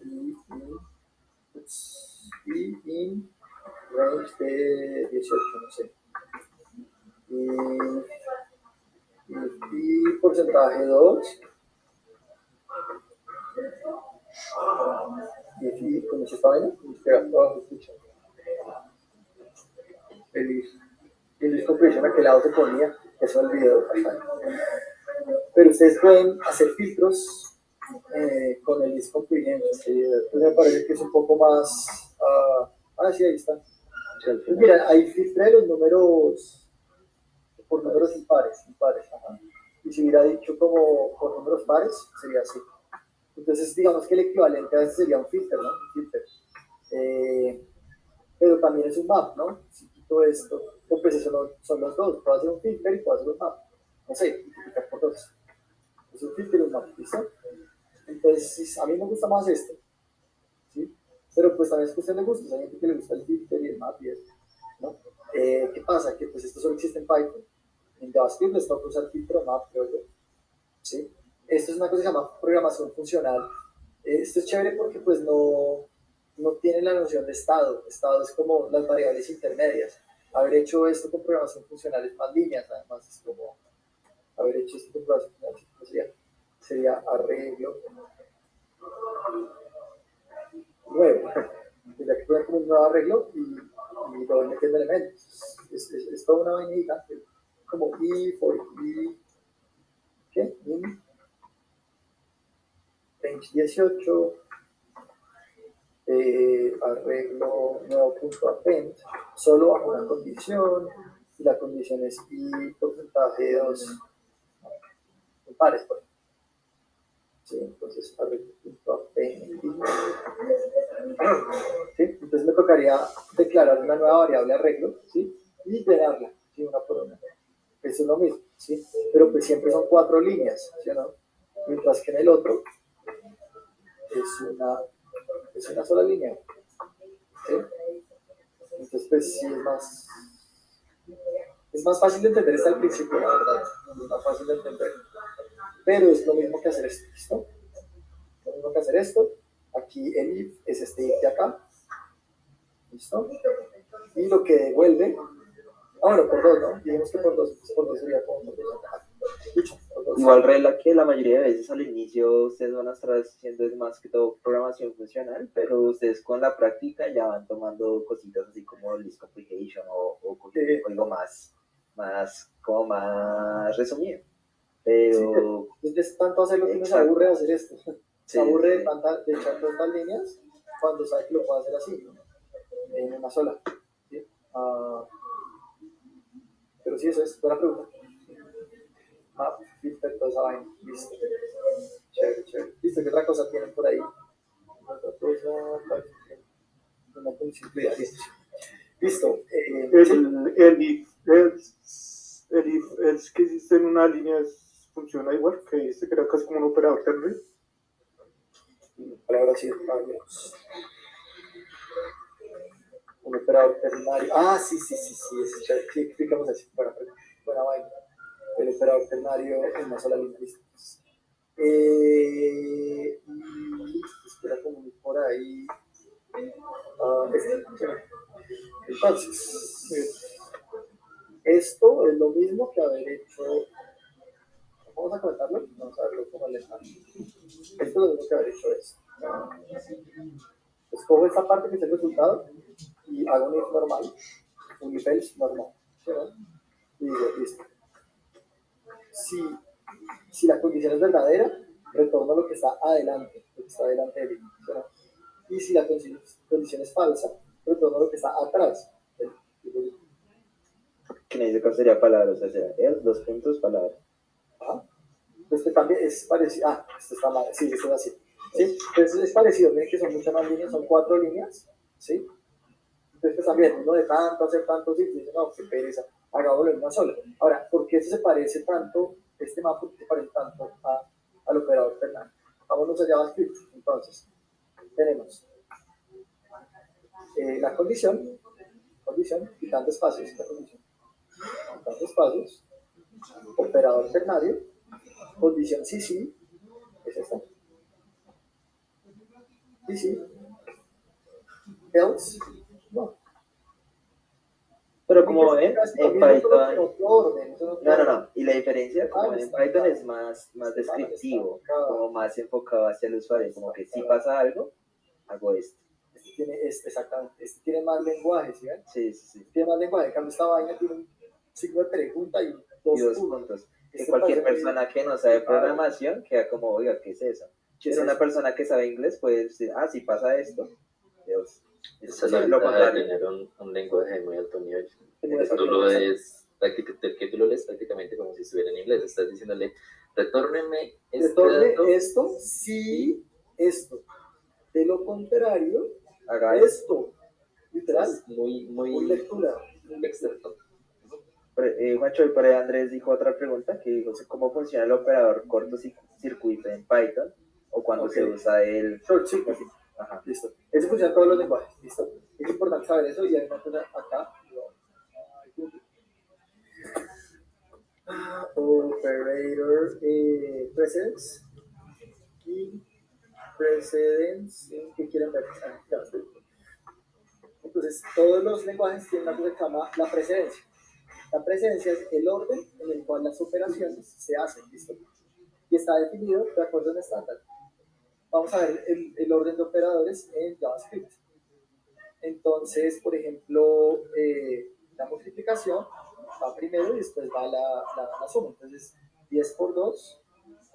if in range de 18, no sé. Y porcentaje 2. Y ¿cómo se está viendo? Espera, abajo escucha. El compression a qué lado se ponía, eso en el video. Pero ustedes pueden hacer filtros con el list comprehension. Entonces me parece que es un poco más. Sí, ahí está. Pues mira, ahí filtré los números por números impares. Ajá. Y si hubiera dicho como por números pares, sería así. Entonces, digamos que el equivalente a eso sería un filter, ¿no? Un filter. Pero también es un map, ¿no? Si quito esto, pues eso son los dos. Puedo hacer un filter y puedo hacer un map. No sé, multiplicar por dos. Es un filter y un map, ¿listo? Entonces, a mí me gusta más esto, ¿sí? Pero pues también es cuestión de gustos. Hay gente que le gusta el filter y el map y eso, ¿no? ¿Qué pasa? Que pues esto solo existe en Python. En JavaScript les toca usar filtro o map, creo yo, ¿sí? Esto es una cosa que se llama programación funcional. Esto es chévere porque pues no tiene la noción de estado. Estado es como las variables intermedias. Haber hecho esto con programación funcional es más líneas, además es como haber hecho esto con programación funcional, ¿cómo sería arreglo nuevo. Tendría que poner como un nuevo arreglo y lo voy metiendo elementos. Es toda una vainita, como i for i, ¿qué? In range 18, arreglo nuevo punto append, solo bajo una condición, y la condición es i porcentaje de 2 pares, por ejemplo. Sí, entonces arreglo punto append. ¿Sí? Entonces me tocaría declarar una nueva variable arreglo, ¿sí? Y llenarla, ¿sí? Una por una. Eso es lo mismo, ¿sí? Pero pues siempre son 4 líneas, ¿sí o no? Mientras que en el otro es una sola línea, ¿sí? Entonces pues sí es más fácil de entender hasta el principio, la verdad, es más fácil de entender. Pero es lo mismo que hacer esto, ¿listo? Lo mismo que hacer esto, aquí el if es este if de acá, ¿listo? Y lo que devuelve, bueno, por 2, ¿no? Digamos que por dos sería como por 2 acá.
Igual regla que la mayoría de veces al inicio ustedes van a estar haciendo es más que todo programación funcional, pero ustedes con la práctica ya van tomando cositas así como list complication o código como más resumido. Pero
sí, es tanto hacerlo que uno se aburre de hacer esto. Se aburre de echar tantas líneas cuando sabe que lo puede hacer así, ¿no? En una sola. ¿Sí? Pero sí, eso es buena pregunta. Filter, toda esa vaina. Listo. Chévere, chévere. Listo, ¿qué otra cosa tienen por ahí? Otra cosa, una publicidad. Listo. Listo.
El if es que existe en una línea, funciona igual, que dice que era casi como un operador ternary.
Palabra sí, un operador ternario. Sí, es chévere. Sí, explicamos así. Buena vaina. El operador ternario en una sola línea. Listo. Espera como por ahí. Entonces, esto es lo mismo que haber hecho. Vamos a comentarlo, vamos a verlo como le está. Esto es lo mismo que haber hecho esto. Escojo esta parte que es el resultado y hago un if normal, un if else normal. ¿Verdad? Y digo, listo. Si la condición es verdadera, retorno lo que está adelante, lo que está adelante del if. ¿Verdad? Y si la condición es falsa, retorno lo que está atrás del if.
que en ese caso sería palabra, o sea, será el 2 puntos palabra.
Este también es parecido. Este está mal. Sí, esto es así. ¿Sí? Entonces es parecido. Miren que son muchas más líneas, son 4 líneas. ¿Sí? Entonces pues también uno de tanto hacer tantos y dice, no, qué pereza, hagámoslo en una sola. Ahora, ¿por qué se parece tanto, este mapa, por qué se parece tanto al operador ternario? Vámonos a JavaScript. Entonces, tenemos la condición, quitando espacios, la condición, quitando espacios, operador ternario, condición sí, es esta. Sí, else, no.
Pero como ven, en Python... No. Y la diferencia, como en Python, es más descriptivo, como más enfocado hacia el usuario, como que si pasa algo, hago esto.
Exactamente, este tiene más lenguaje, ¿sí ven?
Sí.
Tiene más lenguaje, en cambio esta vaina tiene un signo de pregunta y 2
puntos. Que cualquier persona que no sabe programación queda como, oiga, ¿qué es eso? Pero una persona que sabe inglés puede decir, si pasa esto, Dios.
Eso es lo contrario. Tener un lenguaje de muy alto nivel. Tú lo lees prácticamente como si estuviera en inglés. Estás diciéndole, retórneme
esto, sí, esto. De lo contrario, haga esto. Literal.
Es muy
lectura.
experto.
Juancho, y por ahí Andrés dijo otra pregunta que dijo, ¿cómo funciona el operador cortocircuito en Python? O cuando se usa el
short circuit. Listo. Eso funciona en todos los lenguajes. Listo. Es importante saber eso y hay una cosa acá. Operator precedence y Precedence, ¿qué quieren ver? Entonces, todos los lenguajes tienen una cosa que se llama la precedencia. La precedencia es el orden en el cual las operaciones se hacen, ¿listo? Y está definido de acuerdo a un estándar. Vamos a ver el orden de operadores en JavaScript. Entonces, por ejemplo, la multiplicación va primero y después va la suma. Entonces, 10 por 2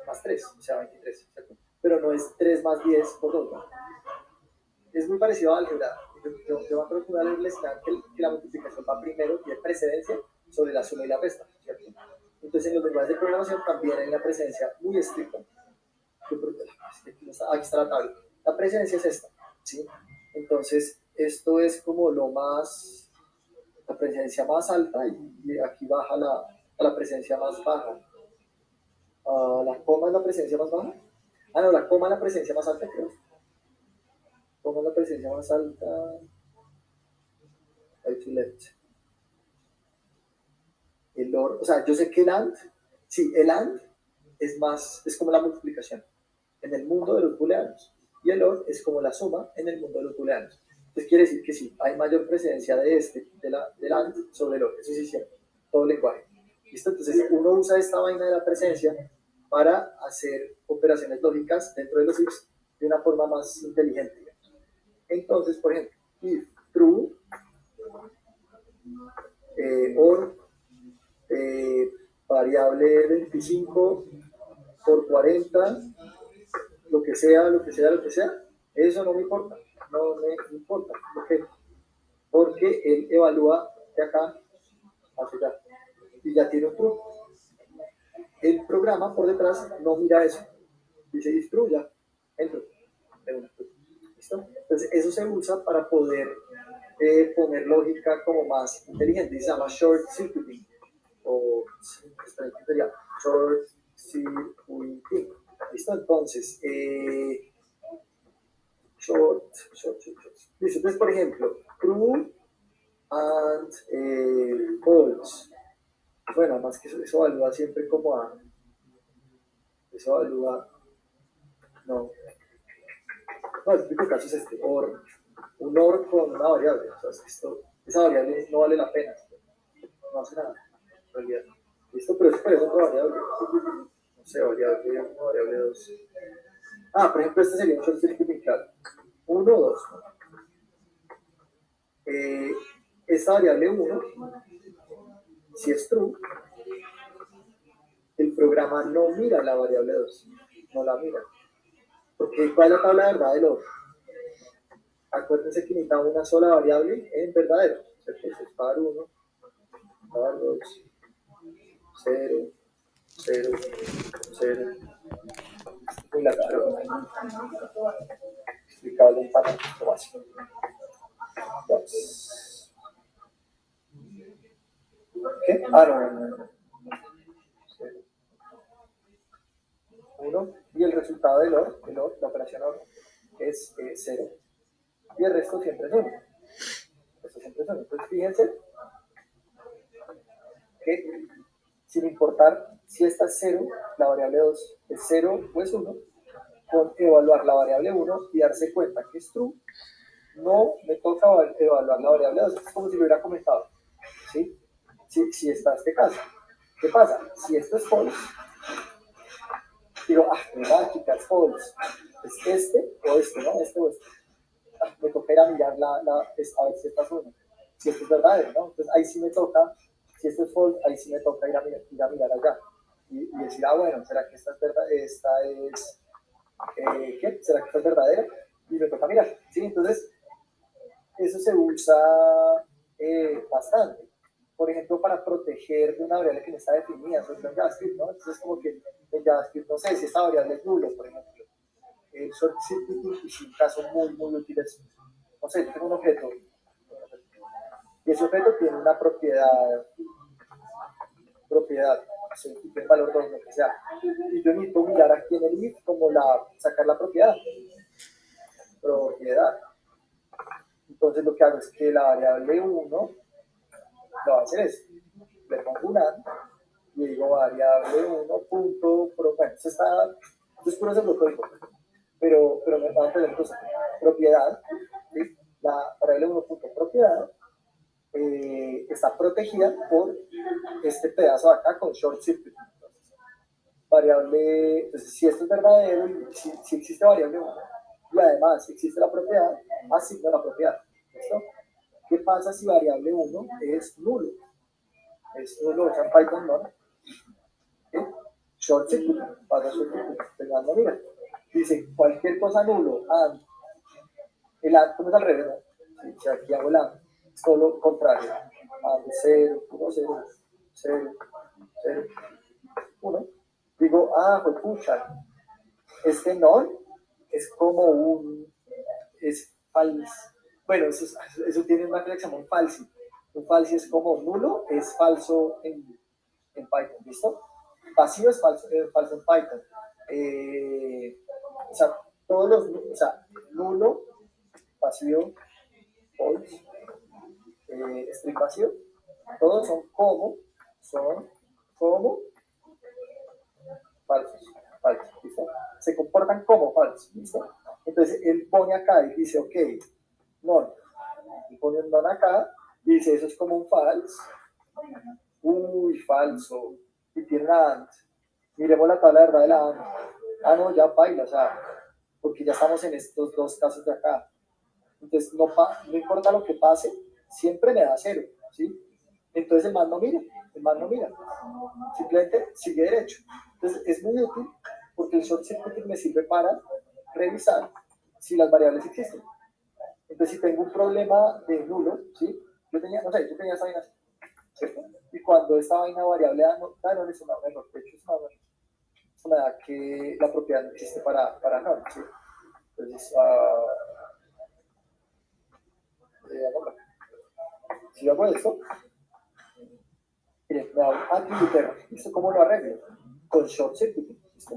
más 3, o sea, 23, ¿cierto? Pero no es 3 más 10 por 2, ¿no? Es muy parecido a álgebra. Yo me acuerdo que una vez les enseñaban que la multiplicación va primero, tiene precedencia sobre la suma y la resta, ¿cierto? Entonces, en los lenguajes de programación también hay una precedencia muy estricta. Aquí está la tabla. La precedencia es esta, ¿sí? Entonces, esto es como la presencia más alta y aquí baja a la presencia más baja. ¿La coma es la presencia más baja? Ah, no, la coma es la presencia más alta, creo. Coma es la presencia más alta. Right to left. O sea, yo sé que el AND, sí, el AND es como la multiplicación en el mundo de los booleanos. Y el OR es como la suma en el mundo de los booleanos. Entonces quiere decir que sí, hay mayor presencia del AND sobre el OR. Eso sí es cierto, todo lenguaje. ¿Listo? Entonces uno usa esta vaina de la presencia para hacer operaciones lógicas dentro de los ifs de una forma más inteligente. Entonces, por ejemplo, if true, or variable 25 por 40, lo que sea, eso no me importa, no me importa. ¿Por qué? Porque él evalúa de acá hacia allá y ya tiene un true. El programa por detrás no mira eso, dice if true, ya, entro. ¿Listo? Entonces eso se usa para poder poner lógica como más inteligente, se llama short circuiting o sería short circuiting. ¿Listo? Entonces, short. Listo, entonces, por ejemplo, true and false. Bueno, más que eso evalúa siempre como a. Eso evalúa. No, el típico caso es este, or. Un or con una variable. O sea, esa variable no vale la pena. No hace nada, en realidad. ¿Listo? Pero eso parece otra variable. No sé, variable 1, variable 2. Por ejemplo, este sería un short circuiting claro. 1, 2. Esta variable 1, si es true, el programa no mira la variable 2. No la mira. Porque ¿cuál es la tabla de verdad del OR? Acuérdense que necesitamos una sola variable en verdadero. Entonces, par 1, par 2, 0, 0, 0. Muy largo. Explicado en parámetro básico. 2. ¿Qué? No. 1. Y el resultado del OR, la operación OR, es 0. Y el resto siempre es 1. Entonces, fíjense que sin importar si esta es 0, la variable 2 es 0 o es 1, con evaluar la variable 1 y darse cuenta que es true, no me toca evaluar la variable 2. Es como si lo hubiera comentado. ¿Sí? Si está este caso. ¿Qué pasa? Si esto es false, digo, chica, es false. ¿Es este o este, no? Este o este. Me toca ir a mirar a ver si esta es 1. Si esto es verdadero, ¿no? Entonces ahí sí me toca, si esto es false, ahí sí me toca ir a mirar allá. Y decir, bueno, ¿será que esta es verdad? Esta es, ¿qué? ¿Será que esta es verdadera? Y me toca mirar, ¿sí? Entonces, eso se usa bastante. Por ejemplo, para proteger de una variable que no está definida, sobre todo en JavaScript, ¿no? Entonces, como que en JavaScript, no sé si esta variable es nulo, por ejemplo. El short circuiting es un caso muy, muy útil. No sé, yo tengo un objeto y ese objeto tiene una propiedad, tiene valor 2, lo que sea. Y yo necesito mirar aquí en el if como sacar la propiedad. Entonces lo que hago es que la variable 1 lo va a hacer es, le pongo un and y digo variable 1 punto, bueno, esto es puro hacerlo código. pero me van a tener cosas. Propiedad, ¿sí? La variable 1.propiedad está protegida por este pedazo de acá con short circuit. Variable, entonces si esto es verdadero, si existe variable 1 y además existe la propiedad, asigno la propiedad. ¿Listo? ¿Qué pasa si variable 1 es nulo? Es nulo, o sea, en Python no. ¿Sí? Short circuit, pasa short circuit. Entonces, mira, dice cualquier cosa nulo, el AND es al revés, ¿no? Si aquí hago el AND, solo contrario, AND 0, 1, 0, 0, 0, 1. Digo, pues pucha, este no es como es falso. Bueno, eso tiene una cosa que se llama un falsi. Un falsi es como nulo, es falso en Python, ¿listo? Vacío es falso en Python. O sea, nulo, vacío, false, string vacío, todos son como falsos, ¿listo? Se comportan como falsos, ¿listo? Entonces él pone acá y dice, ok, no, y pone un non acá y dice, eso es como un false, uy, falso, y tiene una AND, miremos la tabla de verdad de la AND, no, ya baila, o sea, porque ya estamos en estos dos casos de acá, entonces no importa lo que pase, siempre me da 0, ¿sí? Entonces el man no mira, simplemente sigue derecho. Entonces es muy útil porque el short circuit me sirve para revisar si las variables existen. Entonces si tengo un problema de nulo, ¿sí? Yo tenía esta vaina así, ¿cierto? Y cuando esta vaina variable no es un error, de hecho es una edad que la propiedad no existe para no, ¿sí? Entonces, si yo hago esto, miren, me da un atributo. ¿Esto cómo lo arreglo? Con short circuit. ¿Listo?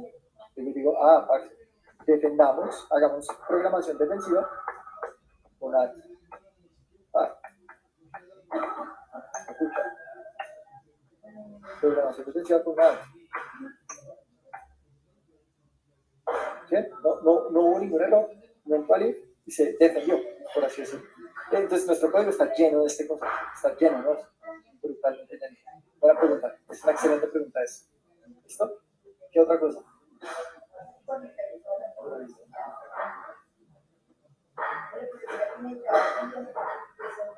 Yo digo, parce, defendamos, hagamos programación defensiva con AT. Programación defensiva con AT. ¿Sí? No hubo ningún error, no invalid y se defendió, por así decirlo. Entonces nuestro código está lleno de este concepto, está lleno, ¿no? Brutalmente lleno. Buena pregunta, es una excelente pregunta esa. ¿Listo? ¿Qué otra cosa?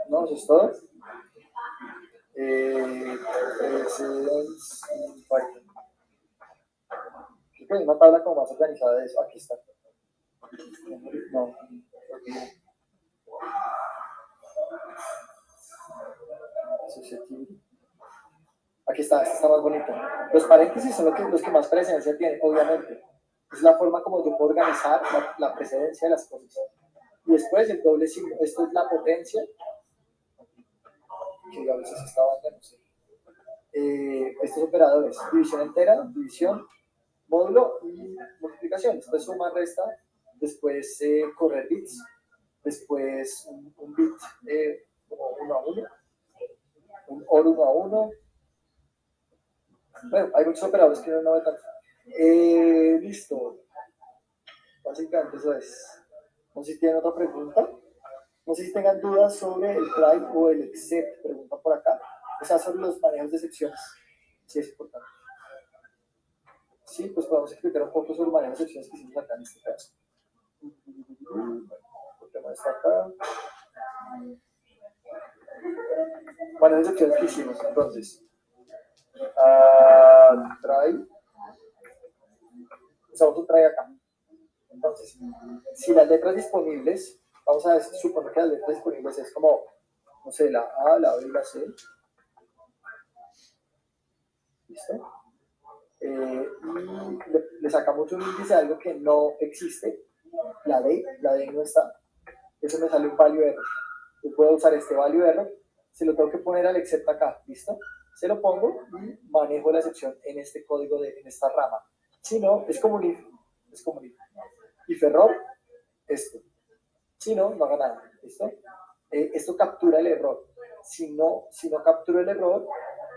No, eso es todo. Creo que hay una tabla como más organizada de eso. Aquí está. No. Aquí está, esta está más bonita. Los paréntesis son los que más precedencia tienen, obviamente. Es la forma como yo puedo organizar la precedencia de las cosas. Y después el doble signo. Esto es la potencia. Que a veces está bajando, no sé. Estos operadores, división entera, división, módulo y multiplicación. Después suma, resta, después correr bits, después un bit como 1 a 1, un OR 1 a 1. Bueno, hay muchos operadores que no ve tanto. Listo. Básicamente eso es. No sé si tienen otra pregunta. No sé si tengan dudas sobre el try o el except. Pregunta por acá. O sea, sobre los manejos de secciones. Sí, es importante. Sí, pues podemos explicar un poco sobre el manejo de secciones que hicimos acá en este caso. El tema está acá. Manejo de secciones que hicimos, entonces. Try. Usamos un try acá. Entonces, si las letras disponibles, vamos a suponer que las letras disponibles es como, no sé, la A, la B y la C. ¿Listo? Y le sacamos un índice a algo que no existe. La D no está. Eso me sale un value error. Yo puedo usar este value error, se lo tengo que poner al except acá, ¿listo? Se lo pongo y manejo la excepción en este código, en esta rama. Si no, es como un if. If error, esto. Si no, no haga nada, ¿listo? Esto captura el error. Si no capturo el error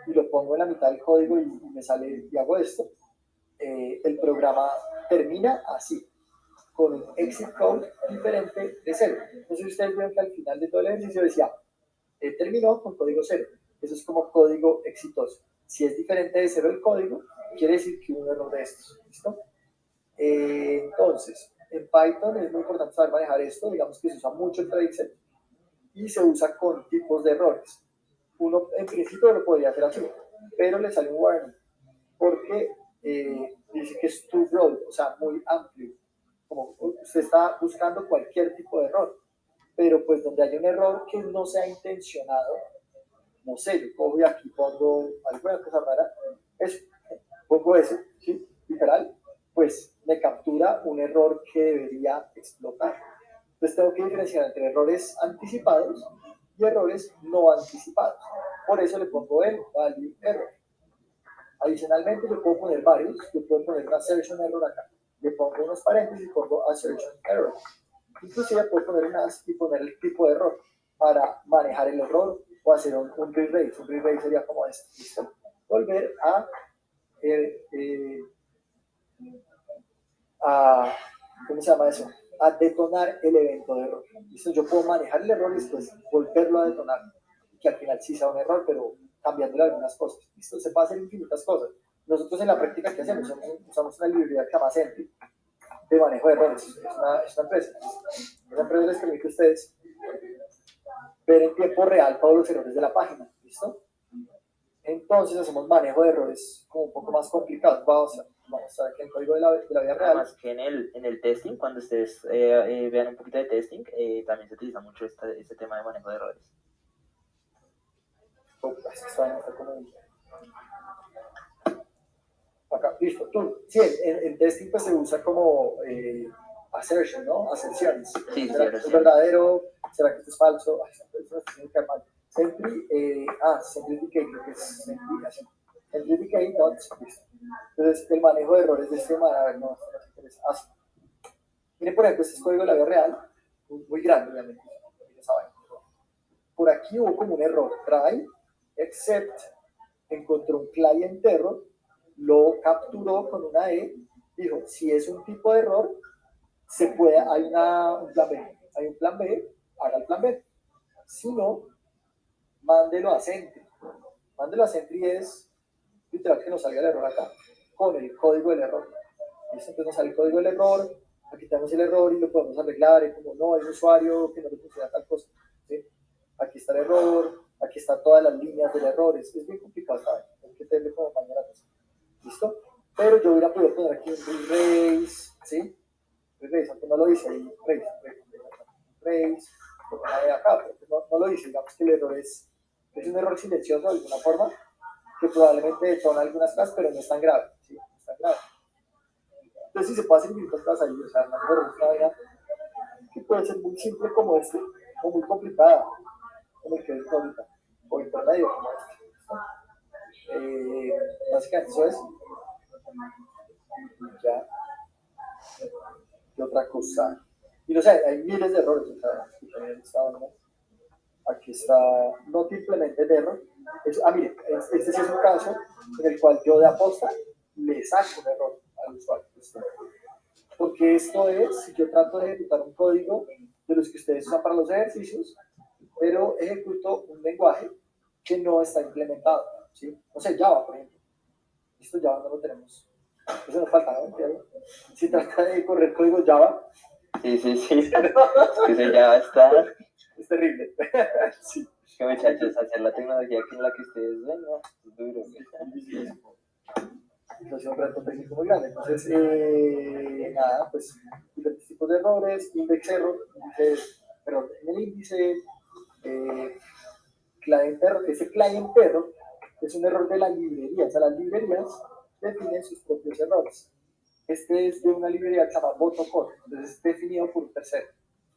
y lo pongo en la mitad del código y me sale y hago esto, el programa termina así, con un exit code diferente de 0. Entonces ustedes ven que al final de todo el ejercicio decía, terminó con código 0. Eso es como código exitoso. Si es diferente de 0 el código, quiere decir que hubo un error de estos. ¿Listo? Entonces, en Python es muy importante saber manejar esto. Digamos que se usa mucho el predicate y se usa con tipos de errores. Uno en principio lo podría hacer así, pero le sale un warning porque dice que es too broad, o sea, muy amplio. Como usted está buscando cualquier tipo de error, pero pues donde haya un error que no sea intencionado, no sé, yo cojo y aquí pongo alguna cosa rara, eso, pongo eso, ¿sí? Literal, pues me captura un error que debería explotar. Entonces tengo que diferenciar entre errores anticipados y errores no anticipados. Por eso le pongo el value error. Adicionalmente, yo puedo poner varios. Yo puedo poner una assertion error acá. Le pongo unos paréntesis y pongo assertion error. Inclusive puedo poner unas y poner el tipo de error para manejar el error o hacer un re-rate. Un re-rate sería como esto. ¿Listo? Volver a ¿cómo se llama eso? A detonar el evento de error. ¿Listo? Yo puedo manejar el error y después volverlo a detonar. Que al final sí sea un error, pero cambiándole algunas cosas. ¿Listo? Se puede hacer infinitas cosas. Nosotros en la práctica, ¿qué hacemos? Usamos una librería que se llama Sentry de manejo de errores. Es una empresa. Esa empresa les permite a ustedes ver en tiempo real todos los errores de la página. ¿Listo? Entonces hacemos manejo de errores como un poco más complicados. Vamos a ver que el código de la vida real.
Además que en el testing, cuando ustedes vean un poquito de testing, también se utiliza mucho este tema de manejo de errores.
Está como acá, listo. Sí, en testing pues se usa como assertion, ¿no? Aserciones.
Sí,
¿Será que esto es verdadero? ¿Será que esto es falso? Ay, eso está haciendo que mal. Centrifugate, lo que es centrifugate, no, listo. Entonces, el manejo de errores de este manera, a ver, no, esto nos interesa. Así. Miren, por ejemplo, este es código de la vida real, muy grande, obviamente. Por aquí hubo como un error. Try, except, encontró un client error, lo capturó con una E, dijo, si es un tipo de error, se puede, hay un plan B. Hay un plan B, haga el plan B. Si no, mándelo a Sentry. Mándelo a Sentry es literal que nos salga el error acá, con el código del error. ¿Listo? Entonces nos sale el código del error, aquí tenemos el error y lo podemos arreglar, y como no, hay un usuario que no le funciona tal cosa. ¿Sí? Aquí está el error, aquí están todas las líneas del error, es bien complicado, ¿sabes? Hay que tenerle como mañana. ¿Listo? Pero yo hubiera podido poner aquí un re-raise, ¿sí? Re-raise, aunque no lo hice ahí, raise, de acá, pero no lo hice, digamos que el error es un error silencioso de alguna forma, que probablemente detona algunas cosas, pero no es tan grave, ¿sí? No es tan grave. Entonces, si se puede hacer infinitas cosas ahí, o sea, no es una vaina que puede ser muy simple como este, o muy complicada, como el que es ahorita, o intermedio como este. Básicamente eso es. Ya. ¿Qué otra cosa? Y no sé, hay miles de errores. O sea, aquí está not implemented error. Mire, este sí es un caso en el cual yo de aposta le saco un error al usuario. Porque esto es, si yo trato de ejecutar un código de los que ustedes usan para los ejercicios, pero ejecuto un lenguaje que no está implementado. ¿Sí? No sé, Java, por ejemplo. Esto Java no lo tenemos. Eso nos falta, ¿no? Si trata de correr código Java.
Sí. Es que eso ya está.
Es terrible. Sí.
Que muchachos, hacer la tecnología en la que ustedes ven, ¿no? Es duro.
Es un reto técnico muy grande. Entonces, nada, pues diferentes tipos de errores, index error, perdón, en el índice, client error, ese client error es un error de la librería. O sea, las librerías definen sus propios errores. Este es de una librería que se llama Botocode, entonces es definido por un tercero.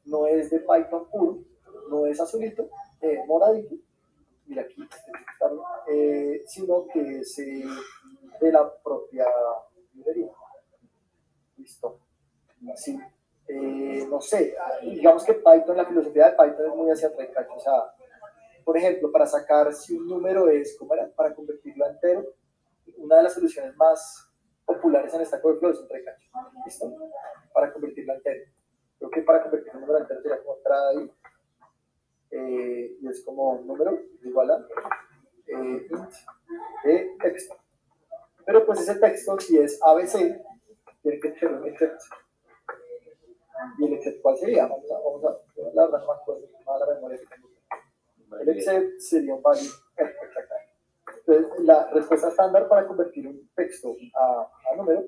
No es de Python puro, no es azulito, moradito, mira aquí, sino que es de la propia librería. Listo. Sí. No sé, digamos que Python, la filosofía de Python es muy hacia atrás, o sea, por ejemplo, para sacar si un número es, ¿cómo era? Para convertirlo a entero, una de las soluciones más populares en Stack Overflow es un try catch. ¿Listo? Para convertirlo en entero. Creo que para convertir un número en entero sería como try, y es como un número igual a int de texto. Pero pues ese texto, si es ABC, tiene que tener un except. ¿Y el except cuál sería? Vamos a la verdad no me acuerdo, no la memoria que tengo. El except sería un value. Exactamente. Entonces, la respuesta estándar para convertir un texto a número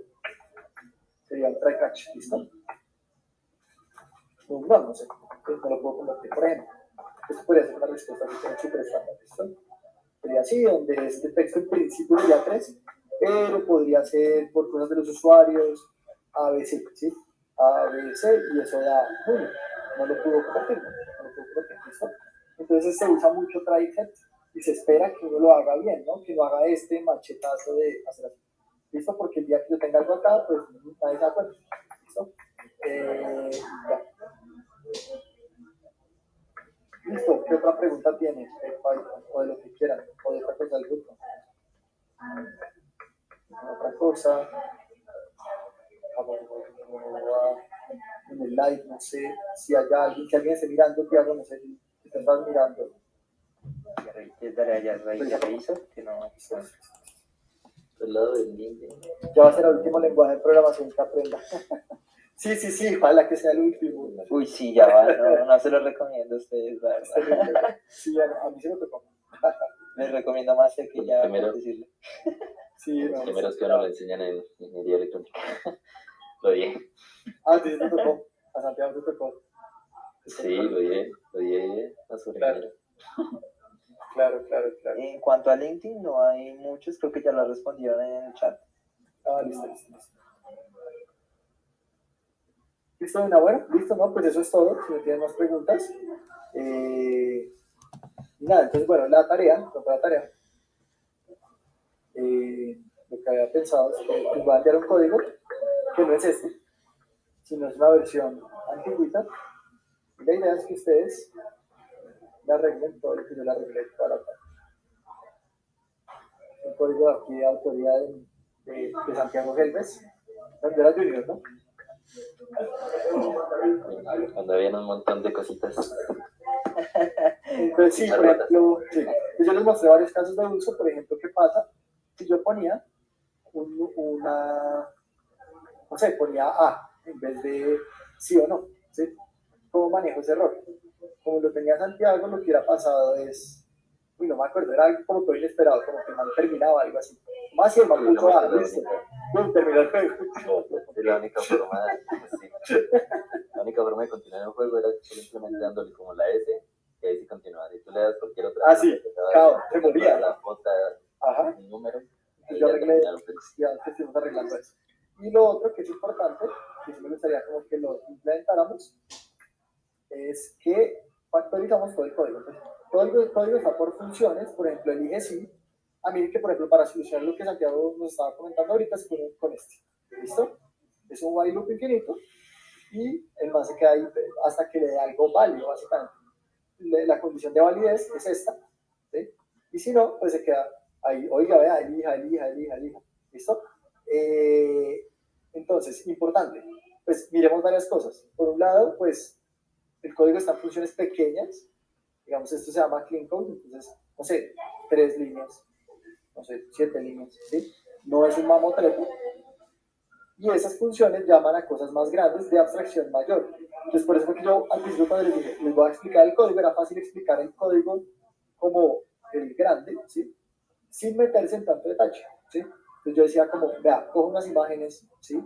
sería un try catch. ¿Listo? No sé. No lo puedo convertir, por ejemplo. Esto podría ser una respuesta que tiene súper estándar. ¿Listo? Sería así, donde este texto en principio sería 3, pero podría ser por cosas de los usuarios, ABC, ¿sí? ABC, y eso da 1. No lo pudo convertir, ¿no? No lo pudo convertir, ¿listo? Entonces se usa mucho try catch y se espera que uno lo haga bien, ¿no? Que no haga este machetazo de hacer así. ¿Listo? Porque el día que yo tenga algo acá, pues nadie se da cuenta. ¿Listo? Ya. Listo, ¿qué otra pregunta tiene? O de lo que quieran, o de otra cosa del grupo. Otra cosa. En el live, no sé si hay alguien, que alguien esté mirando, Tiago, no sé si te estás mirando.
Dale allá, reviso, que no.
Del lado del LinkedIn.
Ya va a ser el último lenguaje de programación que aprenda. Sí, ojalá que sea el último.
Uy, sí, ya va, no se lo recomiendo a ustedes, la verdad.
Sí, a mí sí me tocó.
Les recomiendo más que ya,
Primero.
por decirlo.
Sí,
Los primeros que uno le enseñan en ingeniería electrónica. Lo dije.
Ah, sí, te tocó. A Santiago te tocó.
Sí, lo dije a su primero.
Claro.
En cuanto a LinkedIn, no hay muchos, creo que ya lo respondieron en el chat.
Ah, listo. ¿Listo, Dina? Bueno, listo, ¿no? Pues eso es todo. Si no tienen más preguntas. Y nada, entonces, bueno, la tarea. Lo que había pensado es que les voy a enviar un código que no es este, sino es una versión antigüita. Y la idea es que ustedes la arreglen todo lo que yo la arreglé toda la tarde. Un código aquí de autoría de Santiago Gelbes, de la Junior, ¿no?
Cuando habían un montón de cositas.
Entonces, sí, por ejemplo, sí. Yo les mostré varios casos de uso. Por ejemplo, ¿qué pasa si yo ponía ponía A en vez de sí o no? ¿Sí? ¿Cómo manejo ese error? Como lo tenía Santiago, lo que hubiera pasado es, no me acuerdo, era algo como todo inesperado, como que mal terminaba, algo así. Más si el mal puso A, listo. Terminó el juego.
La única forma de continuar el juego era simplemente dándole como la S y ahí sí continuaba. Si tú le das cualquier otra
cosa, sí, claro, se moría.
La J,
un
número.
Yo arreglé, ya estuvimos arreglando eso. Y lo otro que es importante, que sí me gustaría como que lo implementáramos, es que factorizamos todo el código. Entonces, todo el código está por funciones, por ejemplo, elige sí. A mí que, por ejemplo, para solucionar lo que Santiago nos estaba comentando ahorita, es con este. ¿Listo? Es un while loop infinito y el más se queda ahí hasta que le dé algo válido, básicamente. La condición de validez es esta, ¿sí? Y si no, pues se queda ahí, oiga, vea, elija. ¿Listo? Entonces, importante, pues miremos varias cosas. Por un lado, pues el código está en funciones pequeñas, digamos, esto se llama clean code, entonces, no sé, 3 líneas, no sé, 7 líneas, ¿sí? No es un mamotreto. Y esas funciones llaman a cosas más grandes de abstracción mayor. Entonces, por eso que yo al principio cuando les dije, les voy a explicar el código, era fácil explicar el código como el grande, ¿sí? Sin meterse en tanto detalle, ¿sí? Entonces yo decía como, vea, cojo unas imágenes, ¿sí?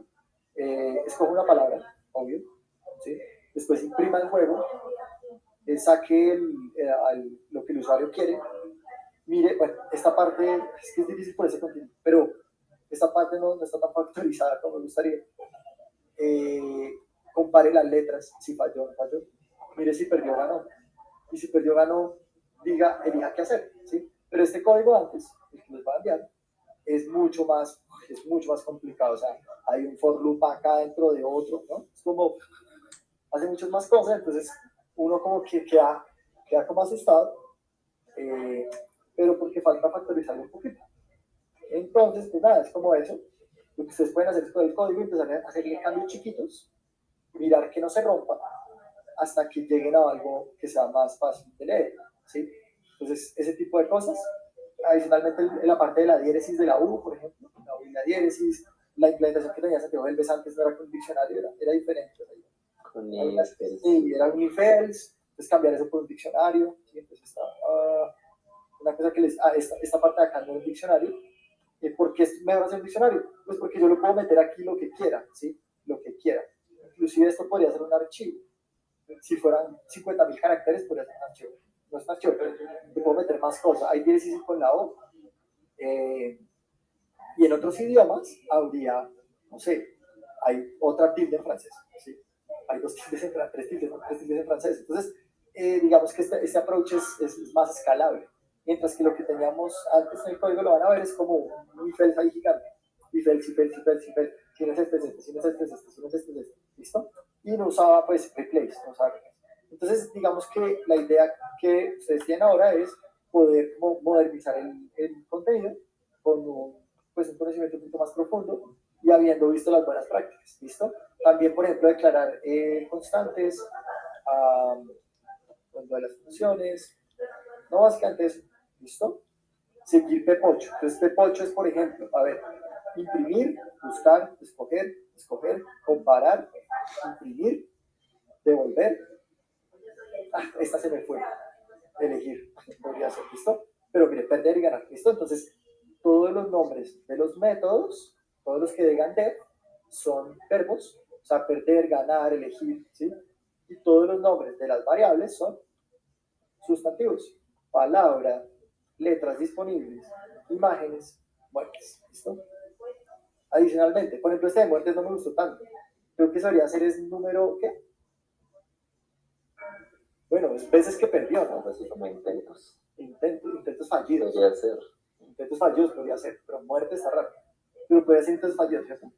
Escojo una palabra, obvio, ¿sí? Después imprima el juego, saque lo que el usuario quiere, mire, bueno, esta parte es que es difícil por ese continuo, pero esta parte no está tan factorizada como me gustaría. Compare las letras, si falló o no falló, mire si perdió o ganó, y si perdió o ganó, elija qué hacer, ¿sí? Pero este código antes, el que les va a enviar, es mucho más complicado, o sea, hay un for loop acá dentro de otro, ¿no? Es como, hace muchas más cosas, entonces uno como que queda como asustado, pero porque falta factorizarlo un poquito. Entonces, pues nada, es como eso. Lo que ustedes pueden hacer es coger el código y empezar a hacerle cambios chiquitos, mirar que no se rompa hasta que lleguen a algo que sea más fácil de leer, ¿sí? Entonces, ese tipo de cosas. Adicionalmente, en la parte de la diéresis de la U, por ejemplo, la U y la diéresis, la implementación que tenía Santiago Helves antes no era con un diccionario, era diferente.
Con
Sí, era un IFELS, entonces cambiar eso por un diccionario, ¿sí? Entonces una cosa que esta parte de acá no es un diccionario. ¿Por qué es mejor hacer un diccionario? Pues porque yo le puedo meter aquí lo que quiera, ¿sí? Lo que quiera. Inclusive esto podría ser un archivo. Si fueran 50.000 caracteres, podría ser un archivo. No es un archivo, pero le puedo meter más cosas. Hay diéresis con la O. Y en otros idiomas habría, no sé, hay otra tilde en francés, ¿sí? Hay dos tildes en francés, tres tildes en francés. Entonces, digamos que este approach es más escalable. Mientras que lo que teníamos antes en el código, lo van a ver, es como un ifels ahí gigante. Ifels. Si no es este, si no es este, si no es este, ¿listo? Y no usaba, pues, replace, no usaba replace. Entonces, digamos que la idea que ustedes tienen ahora es poder modernizar el contenido con un conocimiento un poquito más profundo y habiendo visto las buenas prácticas, ¿listo? También, por ejemplo, declarar constantes, cuando hay las funciones, no básicamente eso, ¿listo? Seguir PEP8. Entonces, PEP8 es, por ejemplo, a ver, imprimir, buscar, escoger, comparar, imprimir, devolver. Esta se me fue. Elegir, podría ser, ¿listo? Pero mire, perder y ganar, ¿listo? Entonces, todos los nombres de los métodos, todos los que digan def, son verbos, o sea, perder, ganar, elegir, ¿sí? Y todos los nombres de las variables son sustantivos, palabra, letras disponibles, imágenes, muertes, ¿listo? Adicionalmente, por ejemplo, este de muertes no me gustó tanto. Creo que debería ser es número, ¿qué? Bueno, es veces que perdió, ¿no?
Pues como intentos.
Intentos fallidos.
Podría ser.
Intentos fallidos podría ser, pero muerte está raro. Pero puede ser intentos fallidos, ¿cierto?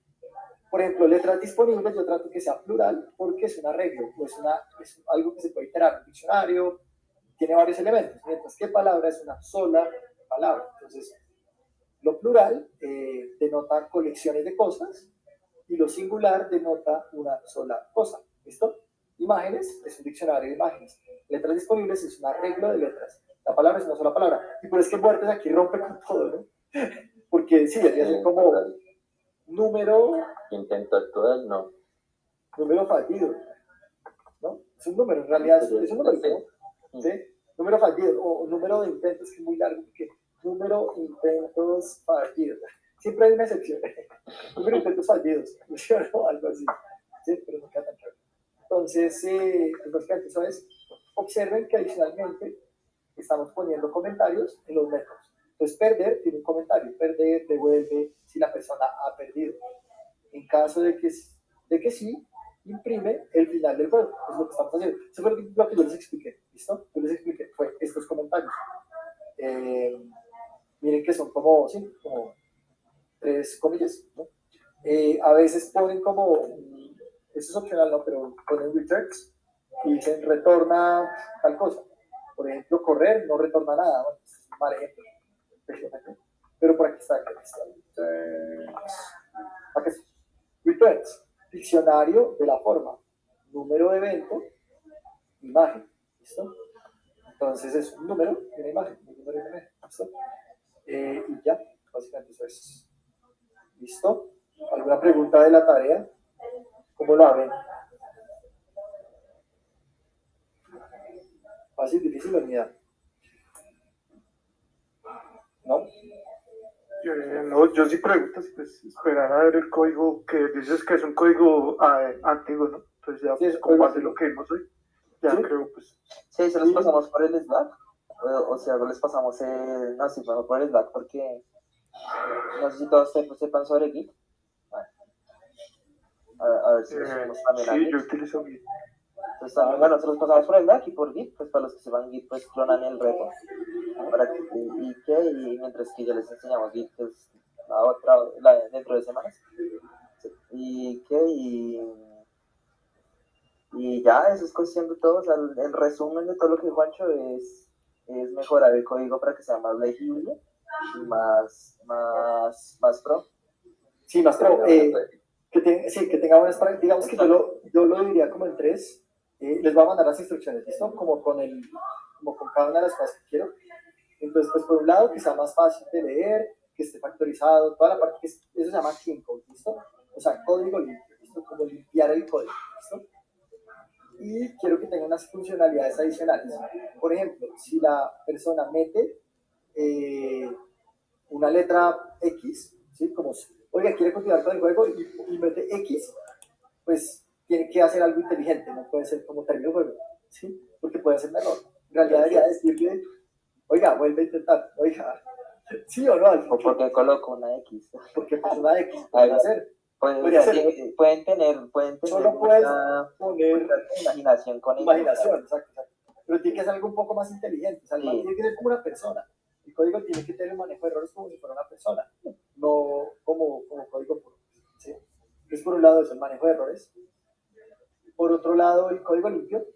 Por ejemplo, letras disponibles, yo trato que sea plural porque es un arreglo, o es algo que se puede iterar en un diccionario, tiene varios elementos, mientras que palabra es una sola palabra. Entonces, lo plural denota colecciones de cosas y lo singular denota una sola cosa. ¿Listo? Imágenes es un diccionario de imágenes. Letras disponibles es un arreglo de letras. La palabra es una sola palabra. Y por eso es que muertes aquí rompe con todo, ¿no? Porque sí, debería ser como número.
Intento actual, no.
Número fallido, ¿no? Es un número, en realidad es un número, ¿no? ¿Sí? Número fallido, o número de intentos, que es muy largo, porque número de intentos fallidos. Siempre hay una excepción. Número de intentos fallidos, ¿no? Algo así. ¿Sí? Pero no queda tan claro. Entonces, pues básicamente eso es. Observen que adicionalmente estamos poniendo comentarios en los métodos. Entonces, perder tiene un comentario. Perder devuelve si la persona ha perdido. En caso de que sí, imprime el final del juego. Es lo que estamos haciendo. Eso fue lo que yo les expliqué. ¿Listo? Yo les expliqué. Fue estos comentarios. Miren que son como 3 comillas, ¿no? A veces ponen como, eso es opcional, ¿no? Pero ponen returns y dicen retorna tal cosa. Por ejemplo, correr no retorna nada. Bueno, es un mal ejemplo. Pero por aquí está. Aquí está. Returns, diccionario de la forma, número de evento, imagen. ¿Listo? Entonces es un número y una imagen. Un número y una imagen. ¿Listo? Y ya, básicamente eso es. ¿Listo? ¿Alguna pregunta de la tarea? ¿Cómo la ven? ¿Fácil, difícil o unidad? ¿No?
No, yo sí pregunto, pues esperar a ver el código, que dices que es un código antiguo, ¿no? Entonces ya,
Sí,
pues, con base en lo que vimos hoy, ya
¿sí?
creo, pues.
Sí, se los pasamos por el Slack. O sea, les pasamos no, sí, bueno, por el Slack, porque no sé si todos sepan sobre Git. Bueno, a ver si nosotros también a
Sí,
Git.
yo utilizo Git.
Entonces también, bueno, se los pasamos por el Slack y por Git, pues para los que sepan Git, pues clonan el repo. Y mientras que ya les enseñamos Git, que es dentro de semanas. Y ya, eso es cuestión de todo. O sea, el resumen de todo lo que dijo Juancho es mejorar el código para que sea más legible y más pro.
Sí, más pro, sí, que tenga buenas prácticas. Digamos que yo lo dividiría como en 3. Les voy a mandar las instrucciones, ¿listo? Como con cada una de las cosas que quiero. Entonces, pues por un lado, que sea más fácil de leer, que esté factorizado, toda la parte eso se llama clean code, ¿listo? O sea, código limpio, ¿listo? Como limpiar el código, ¿listo? Y quiero que tenga unas funcionalidades adicionales. Por ejemplo, si la persona mete una letra X, ¿sí? Como, oiga, quiere continuar con el juego y mete X, pues tiene que hacer algo inteligente, no puede ser como termino el juego, ¿sí? Porque puede ser un error. En realidad debería decirle, oiga, vuelve a intentar, oiga, ¿sí o no?
¿O por qué coloco una X?
Porque pues una X puede hacer.
Pueden tener
solo puedes poner
imaginación con
imaginación, exacto. Pero tiene que ser algo un poco más inteligente, o sea, tiene que ser como una persona. El código tiene que tener el manejo de errores como si fuera una persona, no como código puro, ¿sí? Entonces, por un lado, es el manejo de errores. Por otro lado, el código limpio.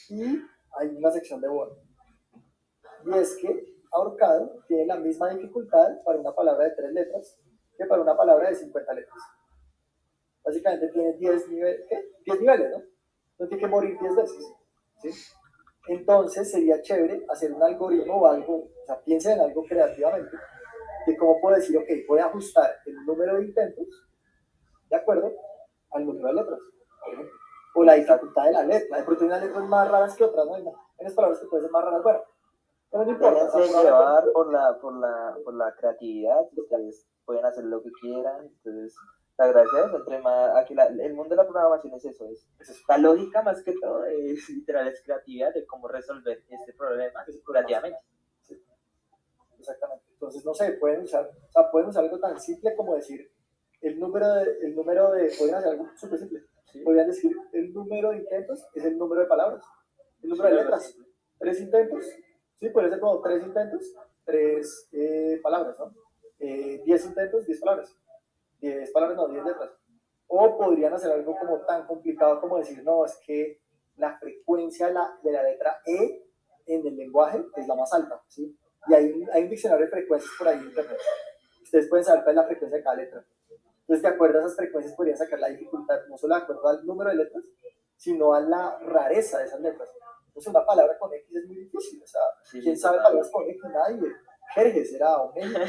Y hay una sección de bono. Y es que ahorcado tiene la misma dificultad para una palabra de 3 letras que para una palabra de 50 letras. Básicamente tiene 10 niveles, ¿no? No tiene que morir 10 veces, ¿sí? Entonces sería chévere hacer un algoritmo o algo, o sea, piensen en algo creativamente, de cómo puedo decir, ok, voy a ajustar el número de intentos de acuerdo al número de letras, por ejemplo, o la dificultad de la letra. De pronto hay unas letras más raras que otras, ¿no? Hay unas palabras que pueden ser más raras, bueno, pero no importa.
Déjense llevar por la creatividad, ustedes pueden hacer lo que quieran, entonces la gracia es entre más, aquí el mundo de la programación es eso, es la lógica más que todo, es literal, es creatividad de cómo resolver este problema creativamente.
Sí. Exactamente. Entonces, no sé, pueden usar algo tan simple como decir el número de pueden hacer algo súper simple. ¿Sí? Podrían decir el número de intentos es el número de palabras, el número de letras. 3 intentos, sí, puede ser como 3 intentos, 3 palabras, ¿no? 10 intentos, 10 palabras. 10 palabras, no, 10 letras. O podrían hacer algo como tan complicado como decir, no, es que la frecuencia de la letra E en el lenguaje es la más alta, ¿sí? Y hay un diccionario de frecuencias por ahí en internet. Ustedes pueden saber cuál es la frecuencia de cada letra. Entonces, de acuerdo a esas frecuencias, podrían sacar la dificultad, no solo de acuerdo al número de letras, sino a la rareza de esas letras. Entonces, una palabra con X es muy difícil. O sea, sí, ¿quién sabe palabras con X? Nadie. Jerjes era, o México.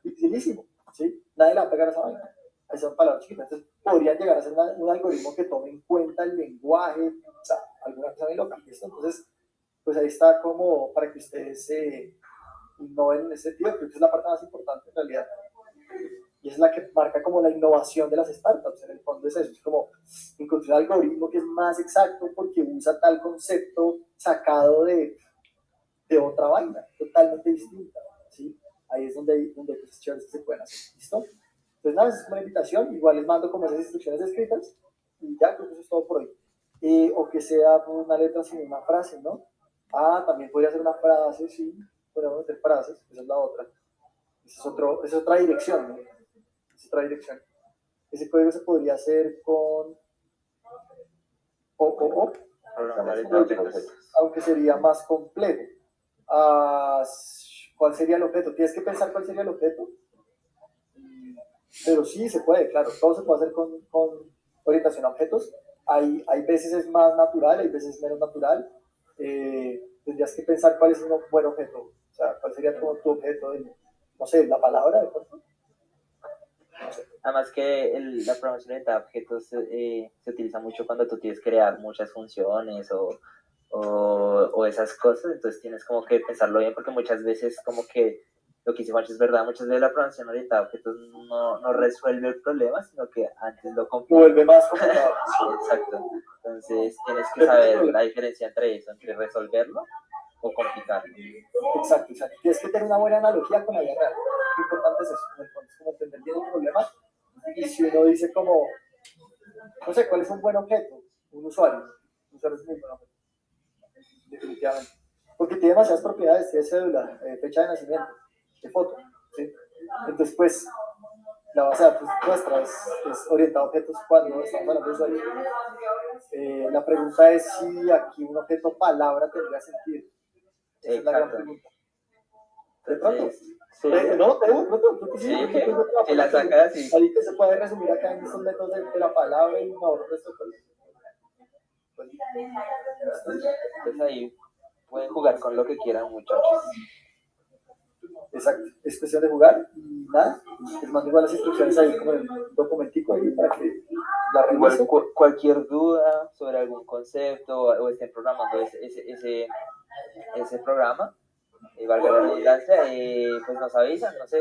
Dificilísimo, ¿sí? Nadie le va a pegar a esa vaina. Esas son palabras chiquitas. Entonces, podrían llegar a ser un algoritmo que tome en cuenta el lenguaje, o sea, alguna cosa bien loca. ¿Listo? Entonces, pues ahí está como para que ustedes se innoven en ese sentido. Creo que es la parte más importante en realidad. Y es la que marca como la innovación de las startups. En el fondo es eso, es como encontrar un algoritmo que es más exacto porque usa tal concepto sacado de otra vaina, totalmente distinta, ¿sí? Ahí es donde hay cosas chéveres que se pueden hacer, ¿listo? Entonces nada, es como una invitación, igual les mando como esas instrucciones escritas y ya, creo que eso es todo por hoy. O que sea una letra sin una frase, ¿no? También podría ser una frase, sí, podríamos meter frases, esa es la otra. Esa es otra dirección, ¿no? Es otra dirección. Ese código se podría hacer con aunque sería más complejo. ¿Cuál sería el objeto? Tienes que pensar cuál sería el objeto. Pero sí se puede, claro, todo se puede hacer con orientación a objetos. Hay veces es más natural, hay veces es menos natural. Tendrías que pensar cuál es un buen objeto. O sea, cuál sería tu objeto, no sé, la palabra de pronto.
Además que la programación orientada a objetos se utiliza mucho cuando tú tienes que crear muchas funciones o esas cosas, entonces tienes como que pensarlo bien porque muchas veces como que lo que dice Juancho es verdad, muchas veces la programación orientada a objetos no resuelve el problema, sino que antes lo complica.
Vuelve más complicado.
Sí, exacto. Entonces tienes que saber la diferencia entre eso, entre resolverlo o complicarlo.
Exacto. Tienes que tener una buena analogía con la vida real. Lo importante es eso, es como entender bien el problema. Y si uno dice como, no sé, ¿cuál es un buen objeto? Un usuario. Un usuario es muy buen objeto. Definitivamente. Porque tiene demasiadas propiedades, tiene cédula, fecha de nacimiento, de foto, ¿sí? Entonces, pues, la base de datos nuestra es orientada a objetos cuando estamos hablando de usuarios. La pregunta es si aquí un objeto palabra tendría sentido. Esa es la gran pregunta.
De pronto. Sí.
No, creo que
Sí,
porque creo que
que la saca así.
ahí que se puede resumir acá en estos métodos de la palabra y no, el resto pues,
Pues ahí pueden jugar con lo que quieran, muchachos.
exacto, es cuestión de jugar y nada, les mando igual las instrucciones ahí como en un documentico ahí para que la
Igual
revisen.
cualquier duda sobre algún concepto o estén programando ese programa, valga la redundancia, pues nos avisan, no sé,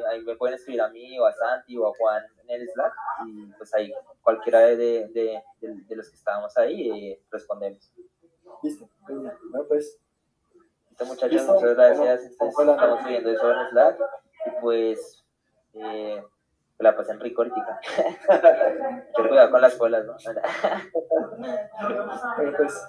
ahí me pueden escribir a mí o a Santi o a Juan en el Slack y pues ahí cualquiera de los que estábamos ahí respondemos.
Listo, bueno, pues,
Listo, muchachos,
listo,
muchas gracias.
bueno,
Entonces
ojalá.
estamos subiendo eso en Slack y pues que la pasen rico ahorita. Mucho cuidado con las colas, ¿no?
Bueno, pues.